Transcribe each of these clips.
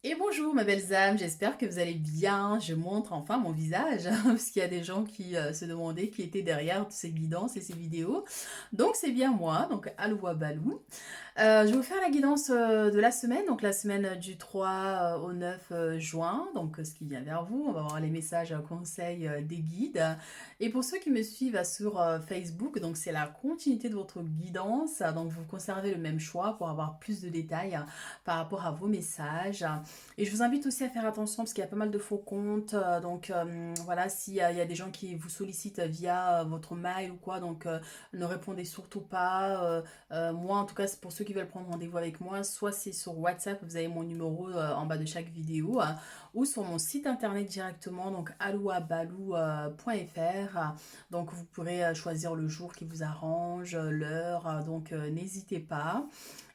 Et bonjour ma belles âmes, j'espère que vous allez bien. Je montre enfin mon visage, parce qu'il y a des gens qui se demandaient qui était derrière ces guidances et ces vidéos. Donc c'est bien moi, donc Aloua Balou. Je vais vous faire la guidance de la semaine, donc la semaine du 3 au 9 juin, donc ce qui vient vers vous. On va voir les messages conseils des guides. Et pour ceux qui me suivent sur Facebook, donc c'est la continuité de votre guidance, donc vous conservez le même choix pour avoir plus de détails par rapport à vos messages. Et je vous invite aussi à faire attention parce qu'il y a pas mal de faux comptes. Voilà, s'il y a des gens qui vous sollicitent via votre mail ou quoi, donc ne répondez surtout pas. Moi, en tout cas, c'est pour ceux qui veulent prendre rendez-vous avec moi, soit c'est sur WhatsApp, vous avez mon numéro en bas de chaque vidéo, ou sur mon site internet directement, donc alouabalou.fr. Donc vous pourrez choisir le jour qui vous arrange, l'heure, donc n'hésitez pas.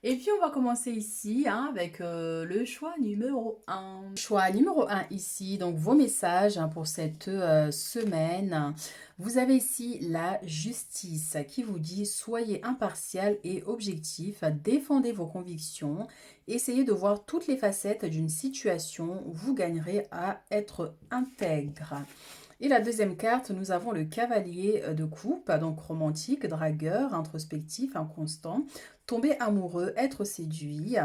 Et puis on va commencer ici avec le choix numéro un. Choix numéro un ici, donc vos messages pour cette semaine. Vous avez ici la justice qui vous dit soyez impartial et objectif, défendez vos convictions, essayez de voir toutes les facettes d'une situation, vous gagnerez à être intègre. Et la deuxième carte, nous avons le cavalier de coupe, donc romantique, dragueur, introspectif, inconstant, tomber amoureux, être séduit,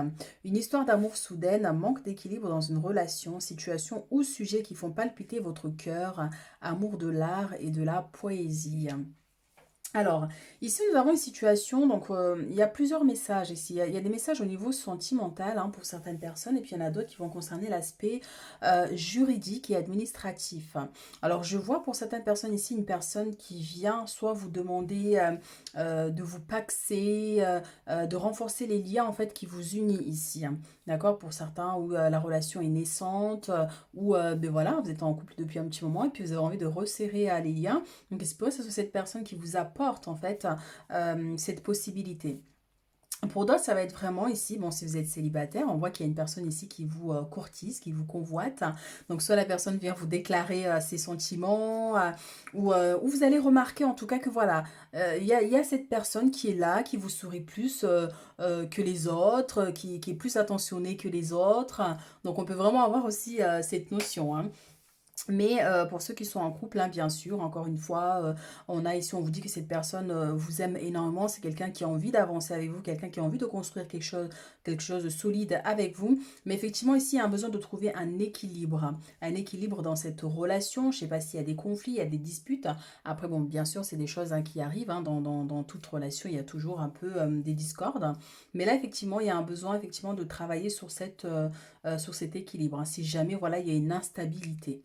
une histoire d'amour soudaine, manque d'équilibre dans une relation, situation ou sujet qui font palpiter votre cœur, amour de l'art et de la poésie. Alors, ici nous avons une situation, donc il y a plusieurs messages ici. Il y a des messages au niveau sentimental pour certaines personnes, et puis il y en a d'autres qui vont concerner l'aspect juridique et administratif. Alors, je vois pour certaines personnes ici une personne qui vient soit vous demander de vous paxer, de renforcer les liens en fait qui vous unissent ici. D'accord? Pour certains où la relation est naissante, ou ben voilà, vous êtes en couple depuis un petit moment et puis vous avez envie de resserrer les liens. Donc, c'est pour ça que c'est cette personne qui vous apporte en fait cette possibilité. Pour d'autres, ça va être vraiment ici, bon, si vous êtes célibataire, on voit qu'il y a une personne ici qui vous courtise, qui vous convoite. Donc, soit la personne vient vous déclarer ses sentiments, ou vous allez remarquer en tout cas que voilà, il y a cette personne qui est là, qui vous sourit plus que les autres, qui est plus attentionnée que les autres. Donc, on peut vraiment avoir aussi cette notion, hein. Mais pour ceux qui sont en couple, bien sûr, encore une fois, on a ici, on vous dit que cette personne vous aime énormément. C'est quelqu'un qui a envie d'avancer avec vous, quelqu'un qui a envie de construire quelque chose de solide avec vous. Mais effectivement, ici, il y a un besoin de trouver un équilibre dans cette relation. Je ne sais pas s'il y a des conflits, il y a des disputes. Après, bon, bien sûr, c'est des choses qui arrivent. Dans toute relation, il y a toujours un peu des discordes. Mais là, effectivement, il y a un besoin effectivement de travailler sur cet équilibre, hein. Si jamais, voilà, il y a une instabilité.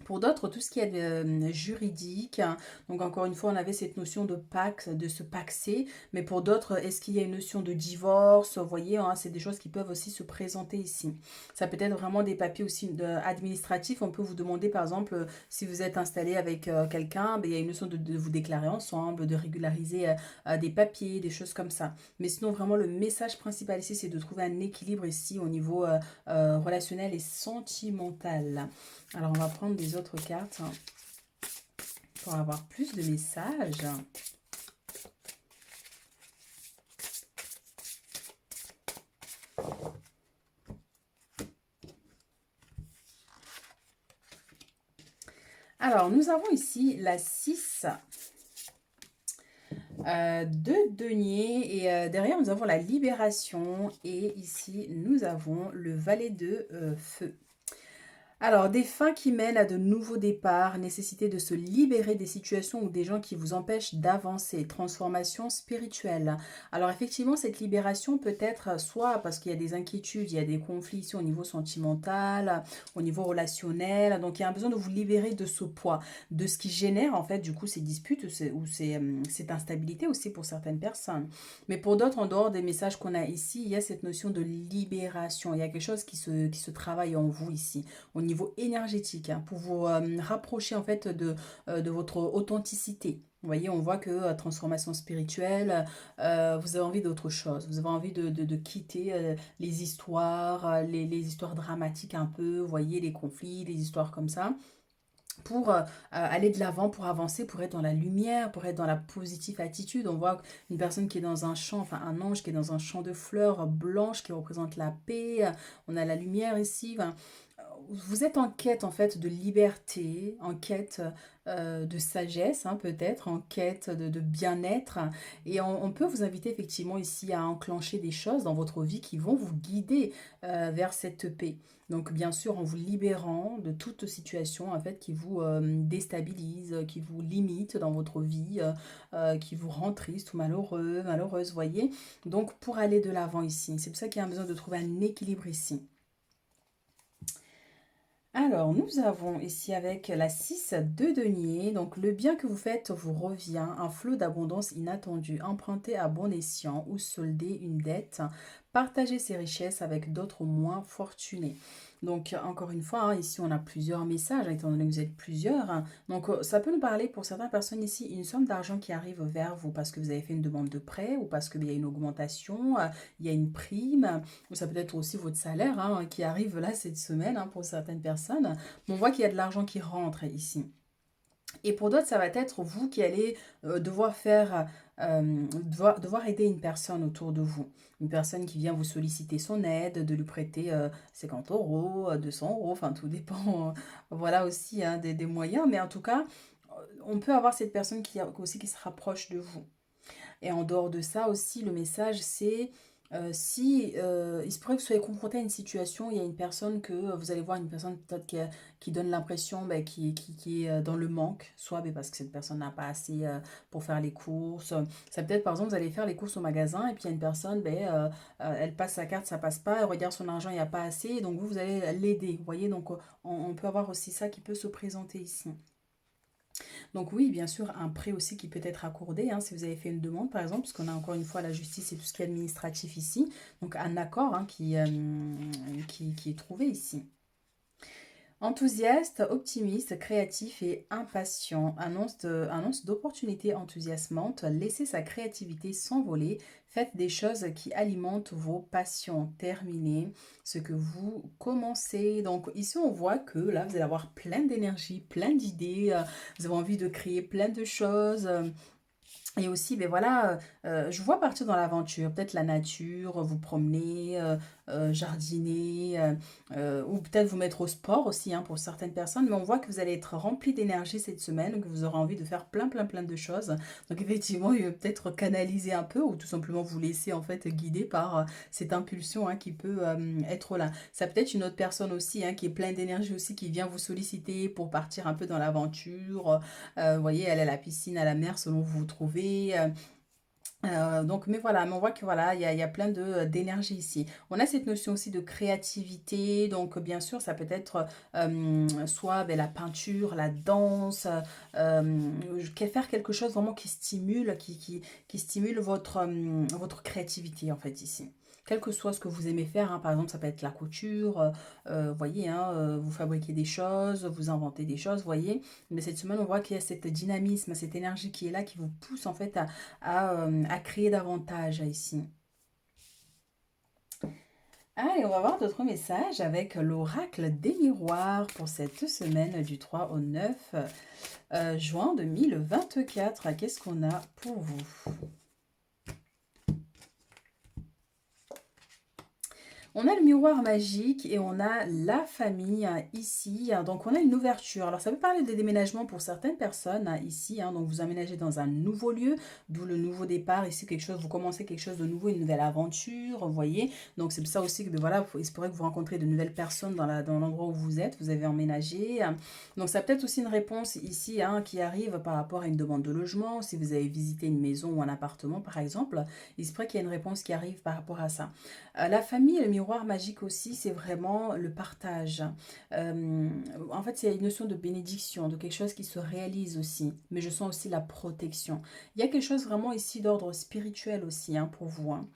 Pour d'autres, tout ce qui est juridique, hein, donc encore une fois, on avait cette notion de pax, de se paxer, mais pour d'autres, est-ce qu'il y a une notion de divorce? Vous voyez, hein, c'est des choses qui peuvent aussi se présenter ici. Ça peut être vraiment des papiers aussi administratifs. On peut vous demander, par exemple, si vous êtes installé avec quelqu'un, ben, il y a une notion de vous déclarer ensemble, de régulariser des papiers, des choses comme ça. Mais sinon, vraiment, le message principal ici, c'est de trouver un équilibre ici au niveau relationnel et sentimental. Alors, on va prendre des autres cartes pour avoir plus de messages. Alors, nous avons ici la 6 de denier et derrière, nous avons la libération et ici, nous avons le valet de feu. Alors, des fins qui mènent à de nouveaux départs, nécessité de se libérer des situations ou des gens qui vous empêchent d'avancer, transformation spirituelle. Alors, effectivement, cette libération peut être soit parce qu'il y a des inquiétudes, il y a des conflits ici au niveau sentimental, au niveau relationnel. Donc, il y a un besoin de vous libérer de ce poids, de ce qui génère en fait du coup ces disputes ou cette instabilité aussi pour certaines personnes. Mais pour d'autres, en dehors des messages qu'on a ici, il y a cette notion de libération. Il y a quelque chose qui se travaille en vous ici au niveau énergétique, pour vous rapprocher en fait de votre authenticité. Vous voyez, on voit que transformation spirituelle, vous avez envie d'autre chose. Vous avez envie de quitter les histoires, les histoires dramatiques un peu, vous voyez, les conflits, les histoires comme ça pour aller de l'avant, pour avancer, pour être dans la lumière, pour être dans la positive attitude. On voit une personne qui est dans un champ, enfin un ange qui est dans un champ de fleurs blanches qui représente la paix. On a la lumière ici. Enfin, vous êtes en quête en fait de liberté, en quête de sagesse hein, peut-être, en quête de bien-être. Et on peut vous inviter effectivement ici à enclencher des choses dans votre vie qui vont vous guider vers cette paix. Donc bien sûr en vous libérant de toute situation en fait qui vous déstabilise, qui vous limite dans votre vie, qui vous rend triste ou malheureux, malheureuse, voyez. Donc pour aller de l'avant ici, c'est pour ça qu'il y a besoin de trouver un équilibre ici. Alors, nous avons ici avec la 6 de denier, donc le bien que vous faites vous revient, un flot d'abondance inattendue, emprunter à bon escient ou solder une dette, partager ses richesses avec d'autres moins fortunés. Donc, encore une fois, hein, ici on a plusieurs messages, hein, étant donné que vous êtes plusieurs. Hein. Donc, ça peut nous parler pour certaines personnes ici, une somme d'argent qui arrive vers vous parce que vous avez fait une demande de prêt ou parce qu'il y a une augmentation, il y a une prime. Ou ça peut être aussi votre salaire hein, qui arrive là cette semaine hein, pour certaines personnes. Mais on voit qu'il y a de l'argent qui rentre ici. Et pour d'autres, ça va être vous qui allez devoir aider une personne autour de vous. Une personne qui vient vous solliciter son aide, de lui prêter 50 euros, 200 euros, enfin tout dépend voilà aussi hein, des moyens. Mais en tout cas, on peut avoir cette personne aussi qui se rapproche de vous. Et en dehors de ça aussi, le message, c'est si il se pourrait que vous soyez confronté à une situation, il y a une personne que vous allez voir, une personne peut-être qui donne l'impression qui est dans le manque, soit parce que cette personne n'a pas assez pour faire les courses. Ça peut être par exemple, vous allez faire les courses au magasin et puis il y a une personne, elle passe sa carte, ça passe pas, elle regarde son argent, il n'y a pas assez, et donc vous allez l'aider. Vous voyez, donc on peut avoir aussi ça qui peut se présenter ici. Donc oui, bien sûr, un prêt aussi qui peut être accordé, hein, si vous avez fait une demande, par exemple, parce qu'on a encore une fois la justice et tout ce qui est administratif ici. Donc un accord hein, qui est trouvé ici. Enthousiaste, optimiste, créatif et impatient, annonce d'opportunités enthousiasmantes, laissez sa créativité s'envoler, faites des choses qui alimentent vos passions, terminez ce que vous commencez. Donc ici on voit que là vous allez avoir plein d'énergie, plein d'idées, vous avez envie de créer plein de choses. Et aussi, ben voilà, je vois partir dans l'aventure, peut-être la nature, vous promener, jardiner, ou peut-être vous mettre au sport aussi, hein, pour certaines personnes. Mais on voit que vous allez être rempli d'énergie cette semaine, que vous aurez envie de faire plein, plein, plein de choses. Donc effectivement, il va peut-être canaliser un peu, ou tout simplement vous laisser en fait guider par cette impulsion hein, qui peut être là. Ça peut être une autre personne aussi, hein, qui est pleine d'énergie aussi, qui vient vous solliciter pour partir un peu dans l'aventure. Vous voyez, aller à la piscine, à la mer, selon où vous vous trouvez. Donc, mais voilà, mais on voit que voilà, il y a plein d'énergie ici. On a cette notion aussi de créativité, donc bien sûr, ça peut être soit la peinture, la danse, faire quelque chose vraiment qui stimule, qui stimule votre créativité en fait ici. Quel que soit ce que vous aimez faire, hein, par exemple, ça peut être la couture, vous voyez, hein, vous fabriquez des choses, vous inventez des choses, vous voyez. Mais cette semaine, on voit qu'il y a cet dynamisme, cette énergie qui est là, qui vous pousse en fait à créer davantage ici. Allez, on va voir d'autres messages avec l'oracle des miroirs pour cette semaine du 3 au 9 juin 2024. Qu'est-ce qu'on a pour vous? On a le miroir magique et on a la famille ici. Donc on a une ouverture. Alors ça peut parler de déménagement pour certaines personnes ici. Donc vous aménagez dans un nouveau lieu, d'où le nouveau départ. Ici quelque chose, vous commencez quelque chose de nouveau, une nouvelle aventure, vous voyez. Donc c'est pour ça aussi que voilà, il se pourrait que vous rencontrez de nouvelles personnes dans l'endroit où vous êtes. Vous avez emménagé. Donc ça peut être aussi une réponse ici qui arrive par rapport à une demande de logement. Si vous avez visité une maison ou un appartement par exemple, il se pourrait qu'il y ait une réponse qui arrive par rapport à ça. La famille et le miroir magique aussi, c'est vraiment le partage. Euh, En fait, il y a une notion de bénédiction, de quelque chose qui se réalise aussi. Mais je sens aussi la protection. Il y a quelque chose vraiment ici d'ordre spirituel aussi hein, pour vous. Hein.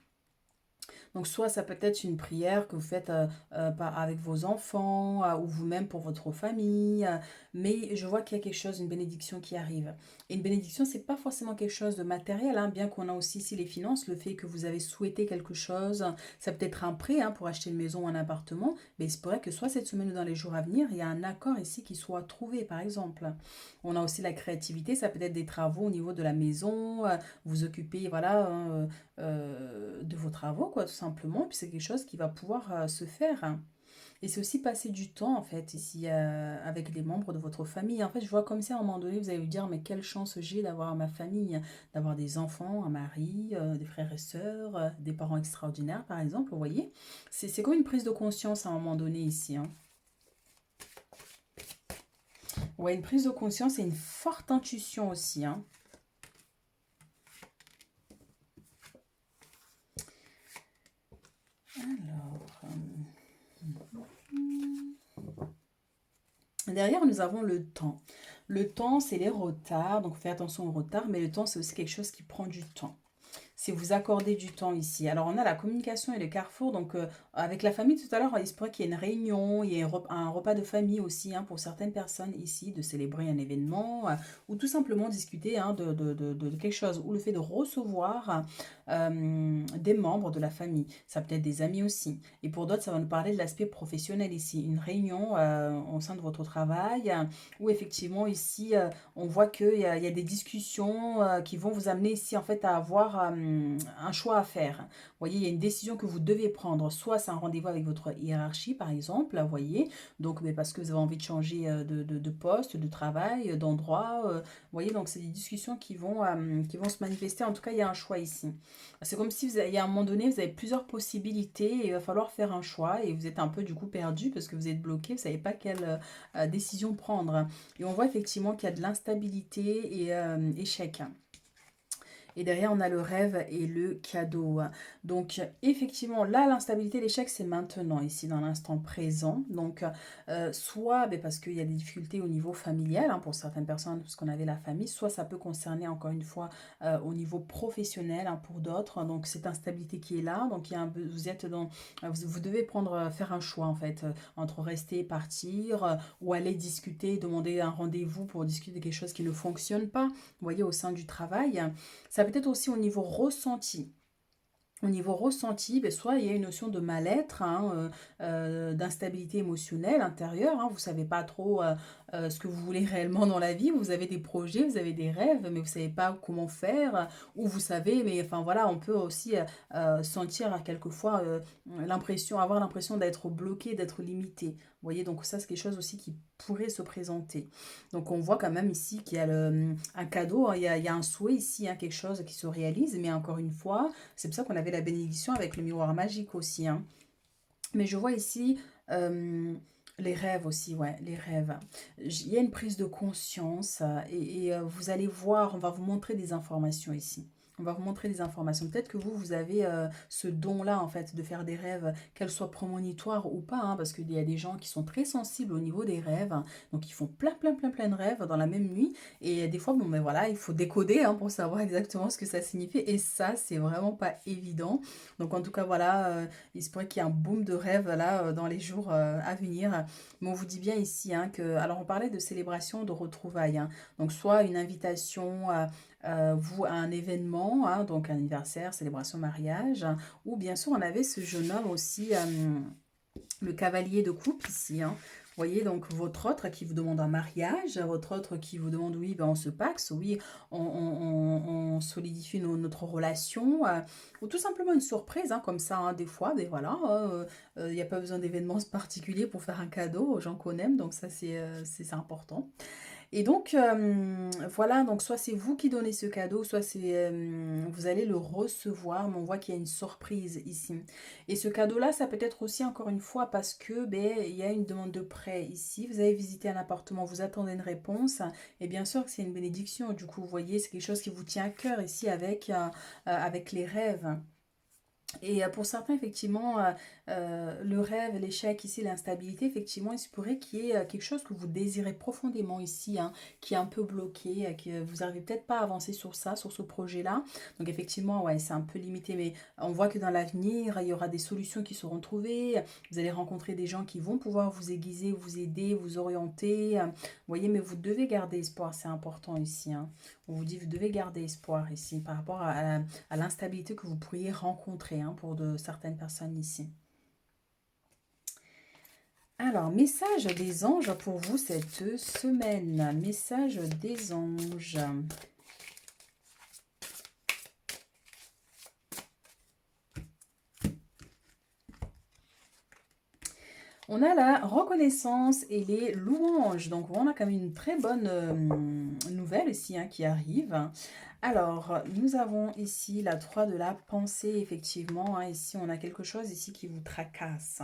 Donc soit ça peut être une prière que vous faites avec vos enfants ou vous-même pour votre famille. Mais je vois qu'il y a quelque chose, une bénédiction qui arrive. Et une bénédiction, c'est pas forcément quelque chose de matériel, hein, bien qu'on a aussi ici les finances, le fait que vous avez souhaité quelque chose, ça peut être un prêt hein, pour acheter une maison ou un appartement, mais il se pourrait que soit cette semaine ou dans les jours à venir, il y a un accord ici qui soit trouvé, par exemple. On a aussi la créativité, ça peut être des travaux au niveau de la maison, vous occupez, voilà, de vos travaux, quoi, tout simplement, puis c'est quelque chose qui va pouvoir se faire, hein. Et c'est aussi passer du temps, en fait, ici, avec les membres de votre famille. En fait, je vois comme ça, à un moment donné, vous allez vous dire, mais quelle chance j'ai d'avoir ma famille, d'avoir des enfants, un mari, des frères et sœurs, des parents extraordinaires, par exemple, vous voyez. C'est comme une prise de conscience à un moment donné ici, hein. Ouais, une prise de conscience et une forte intuition aussi, hein. Alors, derrière, nous avons le temps. Le temps, c'est les retards, donc faites attention aux retards, mais le temps, c'est aussi quelque chose qui prend du temps. Si vous accordez du temps ici. Alors, on a la communication et le carrefour. Donc, avec la famille, tout à l'heure, il se pourrait qu'il y ait une réunion, il y ait un repas de famille aussi hein, pour certaines personnes ici, de célébrer un événement ou tout simplement discuter hein, de quelque chose. Ou le fait de recevoir des membres de la famille. Ça peut être des amis aussi. Et pour d'autres, ça va nous parler de l'aspect professionnel ici. Une réunion au sein de votre travail où effectivement ici, on voit qu'il y a des discussions qui vont vous amener ici en fait à avoir un choix à faire. Vous voyez, il y a une décision que vous devez prendre. Soit c'est un rendez-vous avec votre hiérarchie, par exemple, vous voyez, donc mais parce que vous avez envie de changer de poste, de travail, d'endroit. Vous voyez, donc c'est des discussions qui vont se manifester. En tout cas, il y a un choix ici. C'est comme si il y a un moment donné, vous avez plusieurs possibilités et il va falloir faire un choix et vous êtes un peu du coup perdu parce que vous êtes bloqué, vous ne savez pas quelle décision prendre. Et on voit effectivement qu'il y a de l'instabilité et échec. Et derrière, on a le rêve et le cadeau. Donc, effectivement, là, l'instabilité, l'échec, c'est maintenant, ici, dans l'instant présent. Donc, soit parce qu'il y a des difficultés au niveau familial, hein, pour certaines personnes, parce qu'on avait la famille, soit ça peut concerner, encore une fois, au niveau professionnel, hein, pour d'autres. Donc, cette instabilité qui est là. Donc, vous êtes dans... vous devez faire un choix, en fait, entre rester, partir, ou aller discuter, demander un rendez-vous pour discuter de quelque chose qui ne fonctionne pas, vous voyez, au sein du travail. Ça peut être aussi au niveau ressenti. Au niveau ressenti, ben, soit il y a une notion de mal-être, hein, d'instabilité émotionnelle intérieure. Hein, vous ne savez pas trop ce que vous voulez réellement dans la vie. Vous avez des projets, vous avez des rêves, mais vous ne savez pas comment faire. Ou vous savez, mais enfin voilà, on peut aussi sentir quelquefois avoir l'impression d'être bloqué, d'être limité. Vous voyez, donc ça c'est quelque chose aussi qui pourrait se présenter. Donc on voit quand même ici qu'il y a un cadeau, hein, il y a un souhait ici, hein, quelque chose qui se réalise, mais encore une fois, c'est pour ça qu'on avait la bénédiction avec le miroir magique aussi, hein. Mais je vois ici les rêves aussi, ouais, les rêves. Il y a une prise de conscience et vous allez voir, on va vous montrer des informations ici. On va vous montrer des informations. Peut-être que vous avez ce don-là, en fait, de faire des rêves, qu'elles soient prémonitoires ou pas, hein, parce qu'il y a des gens qui sont très sensibles au niveau des rêves. Donc, ils font plein de rêves dans la même nuit. Et des fois, bon, ben voilà, il faut décoder hein, pour savoir exactement ce que ça signifie. Et ça, c'est vraiment pas évident. Donc, en tout cas, voilà, il se pourrait qu'il y ait un boom de rêves là dans les jours à venir. Mais on vous dit bien ici hein, que... Alors, on parlait de célébration, de retrouvailles, hein. Donc, soit une invitation à un événement, hein, donc anniversaire, célébration, mariage, hein, ou bien sûr, on avait ce jeune homme aussi, le cavalier de coupe ici, hein. Vous voyez, donc votre autre qui vous demande un mariage, votre autre qui vous demande, oui, ben on se paxe, oui, on solidifie notre relation, ou tout simplement une surprise, hein, comme ça, hein, des fois, mais voilà, il n'y a pas besoin d'événements particuliers pour faire un cadeau aux gens qu'on aime, donc ça c'est important. Et donc, voilà, donc soit c'est vous qui donnez ce cadeau, soit vous allez le recevoir, mais on voit qu'il y a une surprise ici. Et ce cadeau-là, ça peut être aussi, encore une fois, parce que ben, il y a une demande de prêt ici. Vous avez visité un appartement, vous attendez une réponse, et bien sûr que c'est une bénédiction. Du coup, vous voyez, c'est quelque chose qui vous tient à cœur ici avec les rêves. Et pour certains, effectivement, le rêve, l'échec, ici, l'instabilité, effectivement, il se pourrait qu'il y ait quelque chose que vous désirez profondément ici, hein, qui est un peu bloqué, que vous n'arrivez peut-être pas à avancer sur ça, sur ce projet-là. Donc, effectivement, ouais, c'est un peu limité, mais on voit que dans l'avenir, il y aura des solutions qui seront trouvées. Vous allez rencontrer des gens qui vont pouvoir vous aiguiser, vous aider, vous orienter. Vous voyez, mais vous devez garder espoir, c'est important ici, hein. On vous dit, vous devez garder espoir ici par rapport à l'instabilité que vous pourriez rencontrer, hein, pour de certaines personnes ici. Alors, message des anges pour vous cette semaine. Message des anges. On a la reconnaissance et les louanges. Donc, on a quand même une très bonne nouvelle ici, hein, qui arrive. Alors, nous avons ici la 3 de la pensée, effectivement, hein. Ici, on a quelque chose ici qui vous tracasse.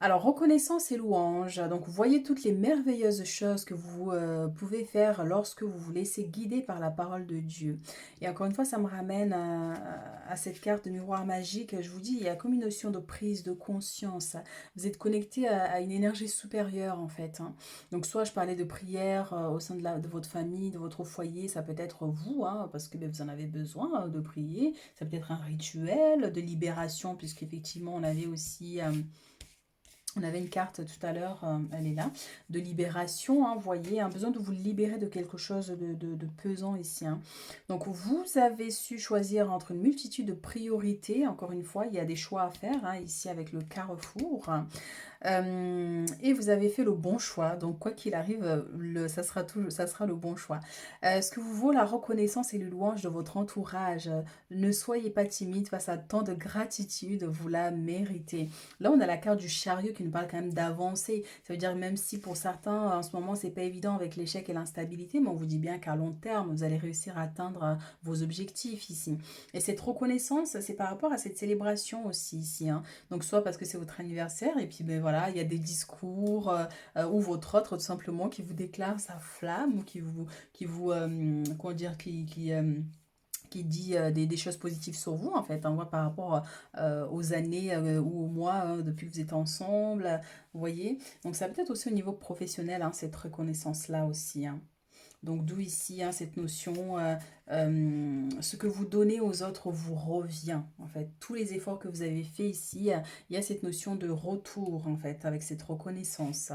Alors, reconnaissance et louange. Donc, voyez toutes les merveilleuses choses que vous pouvez faire lorsque vous vous laissez guider par la parole de Dieu. Et encore une fois, ça me ramène à cette carte de miroir magique. Je vous dis, il y a comme une notion de prise de conscience. Vous êtes connecté à une énergie supérieure, en fait, hein. Donc, soit je parlais de prière au sein de votre famille, de votre foyer. Ça peut être vous, hein, parce que vous en avez besoin de prier. Ça peut être un rituel de libération, puisqu'effectivement, on avait aussi... on avait une carte tout à l'heure, elle est là, de libération, hein, vous voyez, un besoin de vous libérer de quelque chose de pesant ici, hein. Donc, vous avez su choisir entre une multitude de priorités. Encore une fois, il y a des choix à faire, hein, ici avec le carrefour. Et vous avez fait le bon choix. Donc, quoi qu'il arrive, ça sera le bon choix. Ce que vous vaut la reconnaissance et le louange de votre entourage. Ne soyez pas timide face à tant de gratitude. Vous la méritez. Là, on a la carte du chariot qui nous parle quand même d'avancer. Ça veut dire même si pour certains, en ce moment, c'est pas évident avec l'échec et l'instabilité, mais on vous dit bien qu'à long terme, vous allez réussir à atteindre vos objectifs ici. Et cette reconnaissance, c'est par rapport à cette célébration aussi ici, hein. Donc, soit parce que c'est votre anniversaire, et puis ben voilà, il y a des discours, ou votre autre tout simplement qui vous déclare sa flamme, ou comment dire, qui dit des choses positives sur vous, en fait, hein, moi, par rapport aux années ou aux mois, hein, depuis que vous êtes ensemble, vous voyez. Donc, ça peut être aussi au niveau professionnel, hein, cette reconnaissance-là aussi, hein. Donc, d'où ici, hein, cette notion, ce que vous donnez aux autres vous revient, en fait. Tous les efforts que vous avez faits ici, il y a cette notion de retour, en fait, avec cette reconnaissance.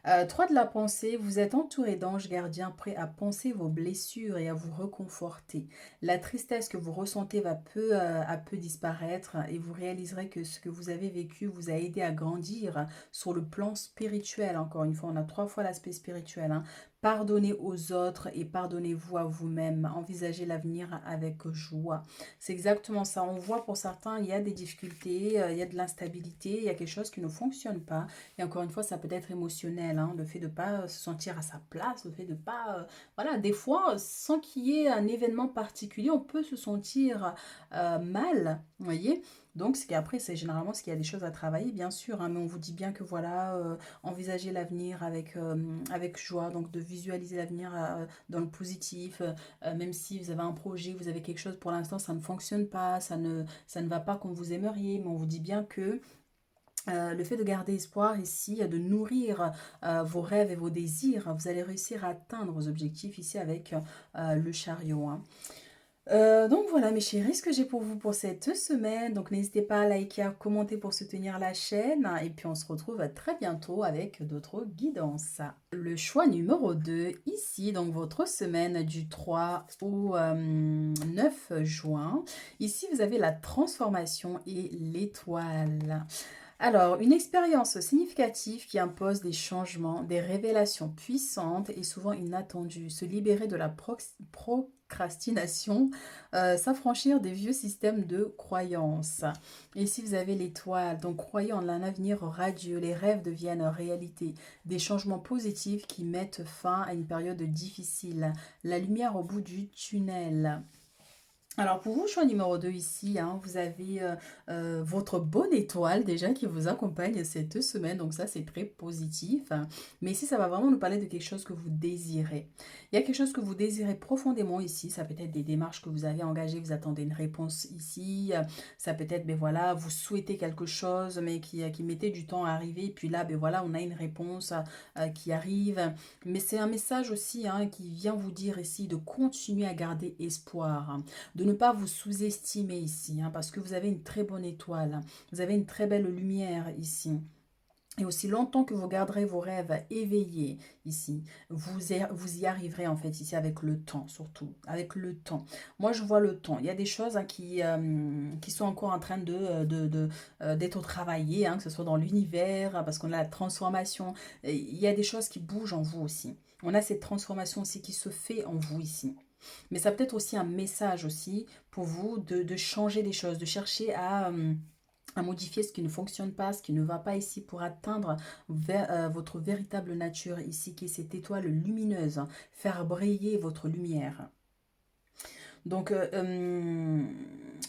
3 de la pensée, vous êtes entouré d'anges gardiens prêts à penser vos blessures et à vous reconforter. La tristesse que vous ressentez va peu à peu disparaître et vous réaliserez que ce que vous avez vécu vous a aidé à grandir sur le plan spirituel. Encore une fois, on a 3 fois l'aspect spirituel, hein. Pardonnez aux autres et pardonnez-vous à vous-même. Envisagez l'avenir avec joie. C'est exactement ça. On voit pour certains, il y a des difficultés, il y a de l'instabilité, il y a quelque chose qui ne fonctionne pas. Et encore une fois, ça peut être émotionnel, hein, le fait de ne pas se sentir à sa place, le fait de ne pas... voilà, des fois, sans qu'il y ait un événement particulier, on peut se sentir mal, vous voyez. Donc, c'est qu'après, c'est généralement ce qu'il y a des choses à travailler, bien sûr, hein, mais on vous dit bien que voilà, envisager l'avenir avec joie, donc de visualiser l'avenir dans le positif, même si vous avez un projet, vous avez quelque chose pour l'instant, ça ne fonctionne pas, ça ne va pas comme vous aimeriez, mais on vous dit bien que le fait de garder espoir ici, de nourrir vos rêves et vos désirs, vous allez réussir à atteindre vos objectifs ici avec le chariot, hein. Donc voilà mes chéris, ce que j'ai pour vous pour cette semaine. Donc n'hésitez pas à liker, à commenter pour soutenir la chaîne. Et puis on se retrouve très bientôt avec d'autres guidances. Le choix numéro 2 ici, donc votre semaine du 3 au 9 juin. Ici vous avez la transformation et l'étoile. Alors, une expérience significative qui impose des changements, des révélations puissantes et souvent inattendues. Se libérer de la procrastination, s'affranchir des vieux systèmes de croyances. Et ici, vous avez l'étoile. Donc, croyez en un avenir radieux. Les rêves deviennent réalité. Des changements positifs qui mettent fin à une période difficile. La lumière au bout du tunnel. Alors pour vous, choix numéro 2 ici, hein, vous avez votre bonne étoile déjà qui vous accompagne cette semaine, donc ça c'est très positif, hein. Mais ici, ça va vraiment nous parler de quelque chose que vous désirez. Il y a quelque chose que vous désirez profondément ici, ça peut être des démarches que vous avez engagées, vous attendez une réponse ici, ça peut être, ben voilà, vous souhaitez quelque chose, mais qui mettait du temps à arriver, et puis là, ben voilà, on a une réponse qui arrive. Mais c'est un message aussi, hein, qui vient vous dire ici de continuer à garder espoir, hein, de ne pas vous sous-estimer ici, hein, parce que vous avez une très bonne étoile, hein. Vous avez une très belle lumière ici. Et aussi longtemps que vous garderez vos rêves éveillés ici, vous y arriverez en fait ici avec le temps, surtout avec le temps. Moi je vois le temps. Il y a des choses, hein, qui sont encore en train d'être travaillées, hein, que ce soit dans l'univers, parce qu'on a la transformation. Et il y a des choses qui bougent en vous aussi. On a cette transformation aussi qui se fait en vous ici. Mais ça peut être aussi un message aussi pour vous de changer des choses, de chercher à modifier ce qui ne fonctionne pas, ce qui ne va pas ici pour atteindre votre véritable nature ici, qui est cette étoile lumineuse, hein, faire briller votre lumière. Donc,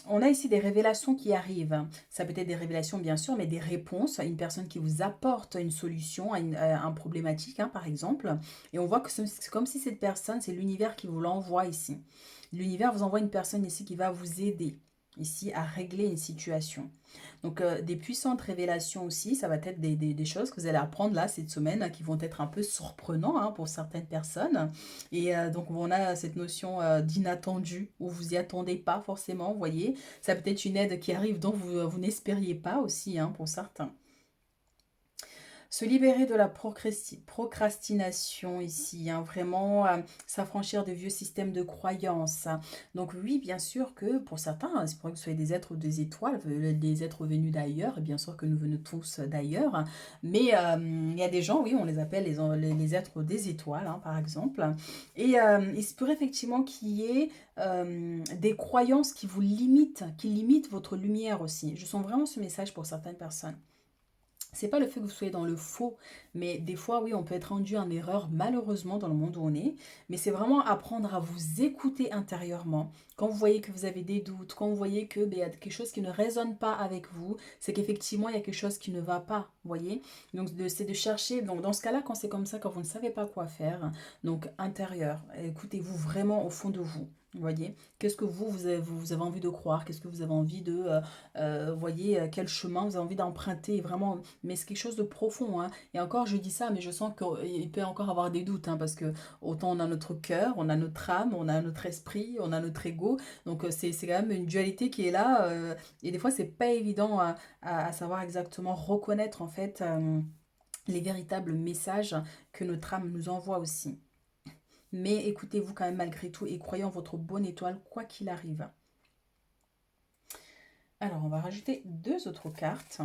on a ici des révélations qui arrivent. Ça peut être des révélations, bien sûr, mais des réponses à une personne qui vous apporte une solution à un problématique, hein, par exemple. Et on voit que c'est comme si cette personne, c'est l'univers qui vous l'envoie ici. L'univers vous envoie une personne ici qui va vous aider ici à régler une situation. Donc, des puissantes révélations aussi, ça va être des choses que vous allez apprendre là cette semaine, hein, qui vont être un peu surprenants, hein, pour certaines personnes. Et donc, on a cette notion d'inattendu, où vous y attendez pas forcément, vous voyez. Ça peut être une aide qui arrive dont vous n'espériez pas aussi, hein, pour certains. Se libérer de la procrastination ici, hein, vraiment s'affranchir des vieux systèmes de croyances. Donc oui, bien sûr que pour certains, hein, c'est pour que vous soyez des êtres des étoiles, des êtres venus d'ailleurs, et bien sûr que nous venons tous d'ailleurs, mais il y a des gens, oui, on les appelle les êtres des étoiles, hein, par exemple, et il se pourrait effectivement qu'il y ait des croyances qui limitent votre lumière aussi. Je sens vraiment ce message pour certaines personnes. C'est pas le fait que vous soyez dans le faux, mais des fois, oui, on peut être rendu en erreur, malheureusement, dans le monde où on est. Mais c'est vraiment apprendre à vous écouter intérieurement. Quand vous voyez que vous avez des doutes, quand vous voyez que ben, y a quelque chose qui ne résonne pas avec vous, c'est qu'effectivement, il y a quelque chose qui ne va pas, vous voyez. Donc, c'est de chercher. Donc, dans ce cas-là, quand c'est comme ça, quand vous ne savez pas quoi faire, donc intérieur, écoutez-vous vraiment au fond de vous. Vous voyez, qu'est-ce que vous avez envie de croire, qu'est-ce que vous avez envie de, voyez, quel chemin vous avez envie d'emprunter, vraiment, mais c'est quelque chose de profond, hein. Et encore, je dis ça, mais je sens qu'il peut encore avoir des doutes, hein, parce que autant on a notre cœur, on a notre âme, on a notre esprit, on a notre ego, donc c'est quand même une dualité qui est là, et des fois, c'est pas évident à savoir exactement reconnaître, en fait, les véritables messages que notre âme nous envoie aussi. Mais écoutez-vous quand même malgré tout et croyez en votre bonne étoile, quoi qu'il arrive. Alors, on va rajouter deux autres cartes.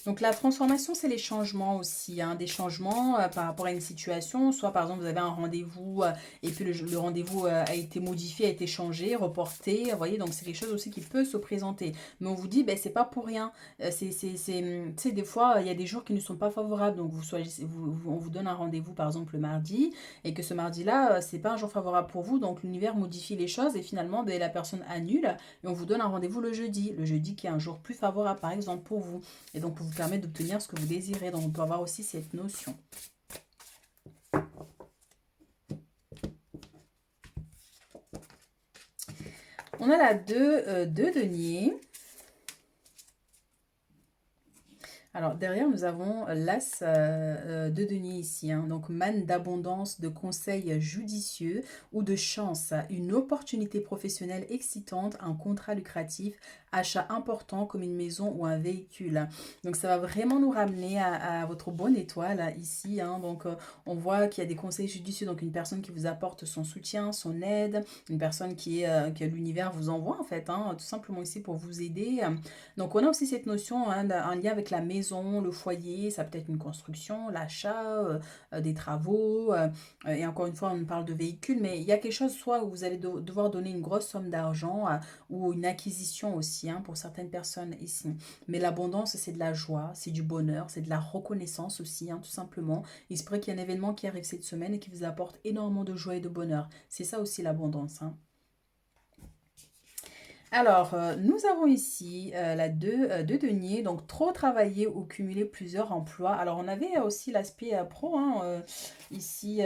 Donc la transformation, c'est les changements aussi, hein, des changements par rapport à une situation. Soit par exemple, vous avez un rendez-vous et puis le rendez-vous a été modifié, a été changé, reporté. Vous voyez, donc c'est quelque chose aussi qui peut se présenter. Mais on vous dit, ben, c'est pas pour rien. Tu sais, des fois, il y a des jours qui ne sont pas favorables. Donc on vous donne un rendez-vous par exemple le mardi et que ce mardi-là, c'est pas un jour favorable pour vous. Donc l'univers modifie les choses et finalement, ben, la personne annule et on vous donne un rendez-vous le jeudi. Le jeudi qui est un jour plus favorable par exemple pour vous. Et donc, pour vous permettre d'obtenir ce que vous désirez. Donc, on peut avoir aussi cette notion. On a la 2 de denier. Alors, derrière, nous avons l'as de denier ici. Hein. Donc, manne d'abondance, de conseils judicieux ou de chance. Une opportunité professionnelle excitante, un contrat lucratif, achat important comme une maison ou un véhicule. Donc, ça va vraiment nous ramener à votre bonne étoile ici. Hein. Donc, on voit qu'il y a des conseils judicieux. Donc, une personne qui vous apporte son soutien, son aide. Une personne que l'univers vous envoie, en fait. Hein, tout simplement ici pour vous aider. Donc, on a aussi cette notion, hein, un lien avec la maison, le foyer, ça peut être une construction, l'achat, des travaux. Et encore une fois, on parle de véhicules, mais il y a quelque chose soit où vous allez devoir donner une grosse somme d'argent ou une acquisition aussi, aussi hein, pour certaines personnes ici. Mais l'abondance, c'est de la joie, c'est du bonheur, c'est de la reconnaissance aussi, hein, tout simplement. Il se pourrait qu'il y ait un événement qui arrive cette semaine et qui vous apporte énormément de joie et de bonheur. C'est ça aussi l'abondance. Hein. Alors, nous avons ici la 2 deniers, donc trop travailler ou cumuler plusieurs emplois. Alors, on avait aussi l'aspect pro, hein, ici,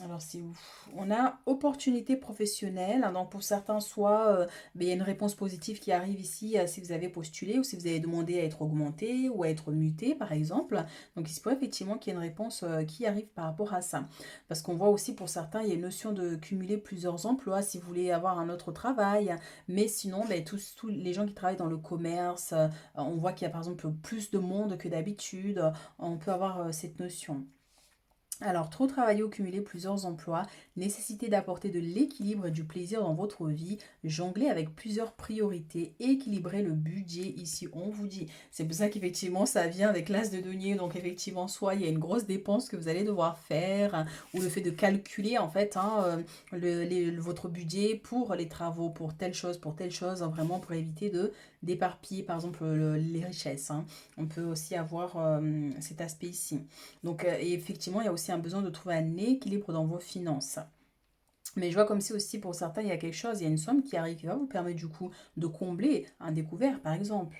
alors c'est où? On a opportunité professionnelle, hein, donc pour certains, soit ben, il y a une réponse positive qui arrive ici si vous avez postulé ou si vous avez demandé à être augmenté ou à être muté, par exemple. Donc, il se peut effectivement qu'il y ait une réponse qui arrive par rapport à ça. Parce qu'on voit aussi pour certains, il y a une notion de cumuler plusieurs emplois si vous voulez avoir un autre travail. Mais sinon, ben, tous les gens qui travaillent dans le commerce, on voit qu'il y a par exemple plus de monde que d'habitude. On peut avoir cette notion. Alors, trop travailler ou cumuler plusieurs emplois, nécessité d'apporter de l'équilibre et du plaisir dans votre vie, jongler avec plusieurs priorités, équilibrer le budget ici, on vous dit. C'est pour ça qu'effectivement, ça vient avec l'as de denier. Donc, effectivement, soit il y a une grosse dépense que vous allez devoir faire, hein, ou le fait de calculer, en fait, hein, votre budget pour les travaux, pour telle chose, hein, vraiment pour éviter de d'éparpiller, par exemple, les richesses. Hein. On peut aussi avoir cet aspect ici. Donc, et effectivement, il y a aussi un besoin de trouver un équilibre dans vos finances. Mais je vois comme si aussi pour certains, il y a quelque chose, il y a une somme qui arrive qui va vous permettre du coup de combler un découvert, par exemple.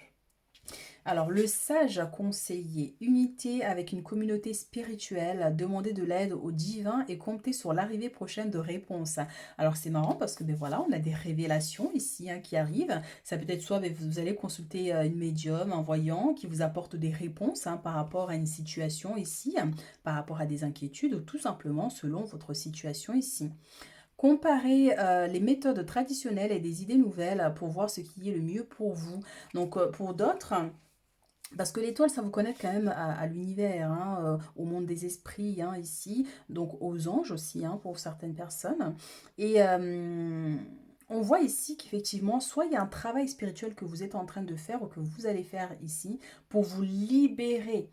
Alors, le sage conseiller, unité avec une communauté spirituelle, demander de l'aide au divin et compter sur l'arrivée prochaine de réponses. Alors, c'est marrant parce que ben voilà, on a des révélations ici hein, qui arrivent. Ça peut être soit ben, vous allez consulter une médium, un voyant qui vous apporte des réponses hein, par rapport à une situation ici, par rapport à des inquiétudes ou tout simplement selon votre situation ici. Comparez les méthodes traditionnelles et des idées nouvelles pour voir ce qui est le mieux pour vous. Donc, pour d'autres, parce que l'étoile, ça vous connecte quand même à l'univers, hein, au monde des esprits, hein, ici, donc aux anges aussi, hein, pour certaines personnes. Et on voit ici qu'effectivement, soit il y a un travail spirituel que vous êtes en train de faire ou que vous allez faire ici pour vous libérer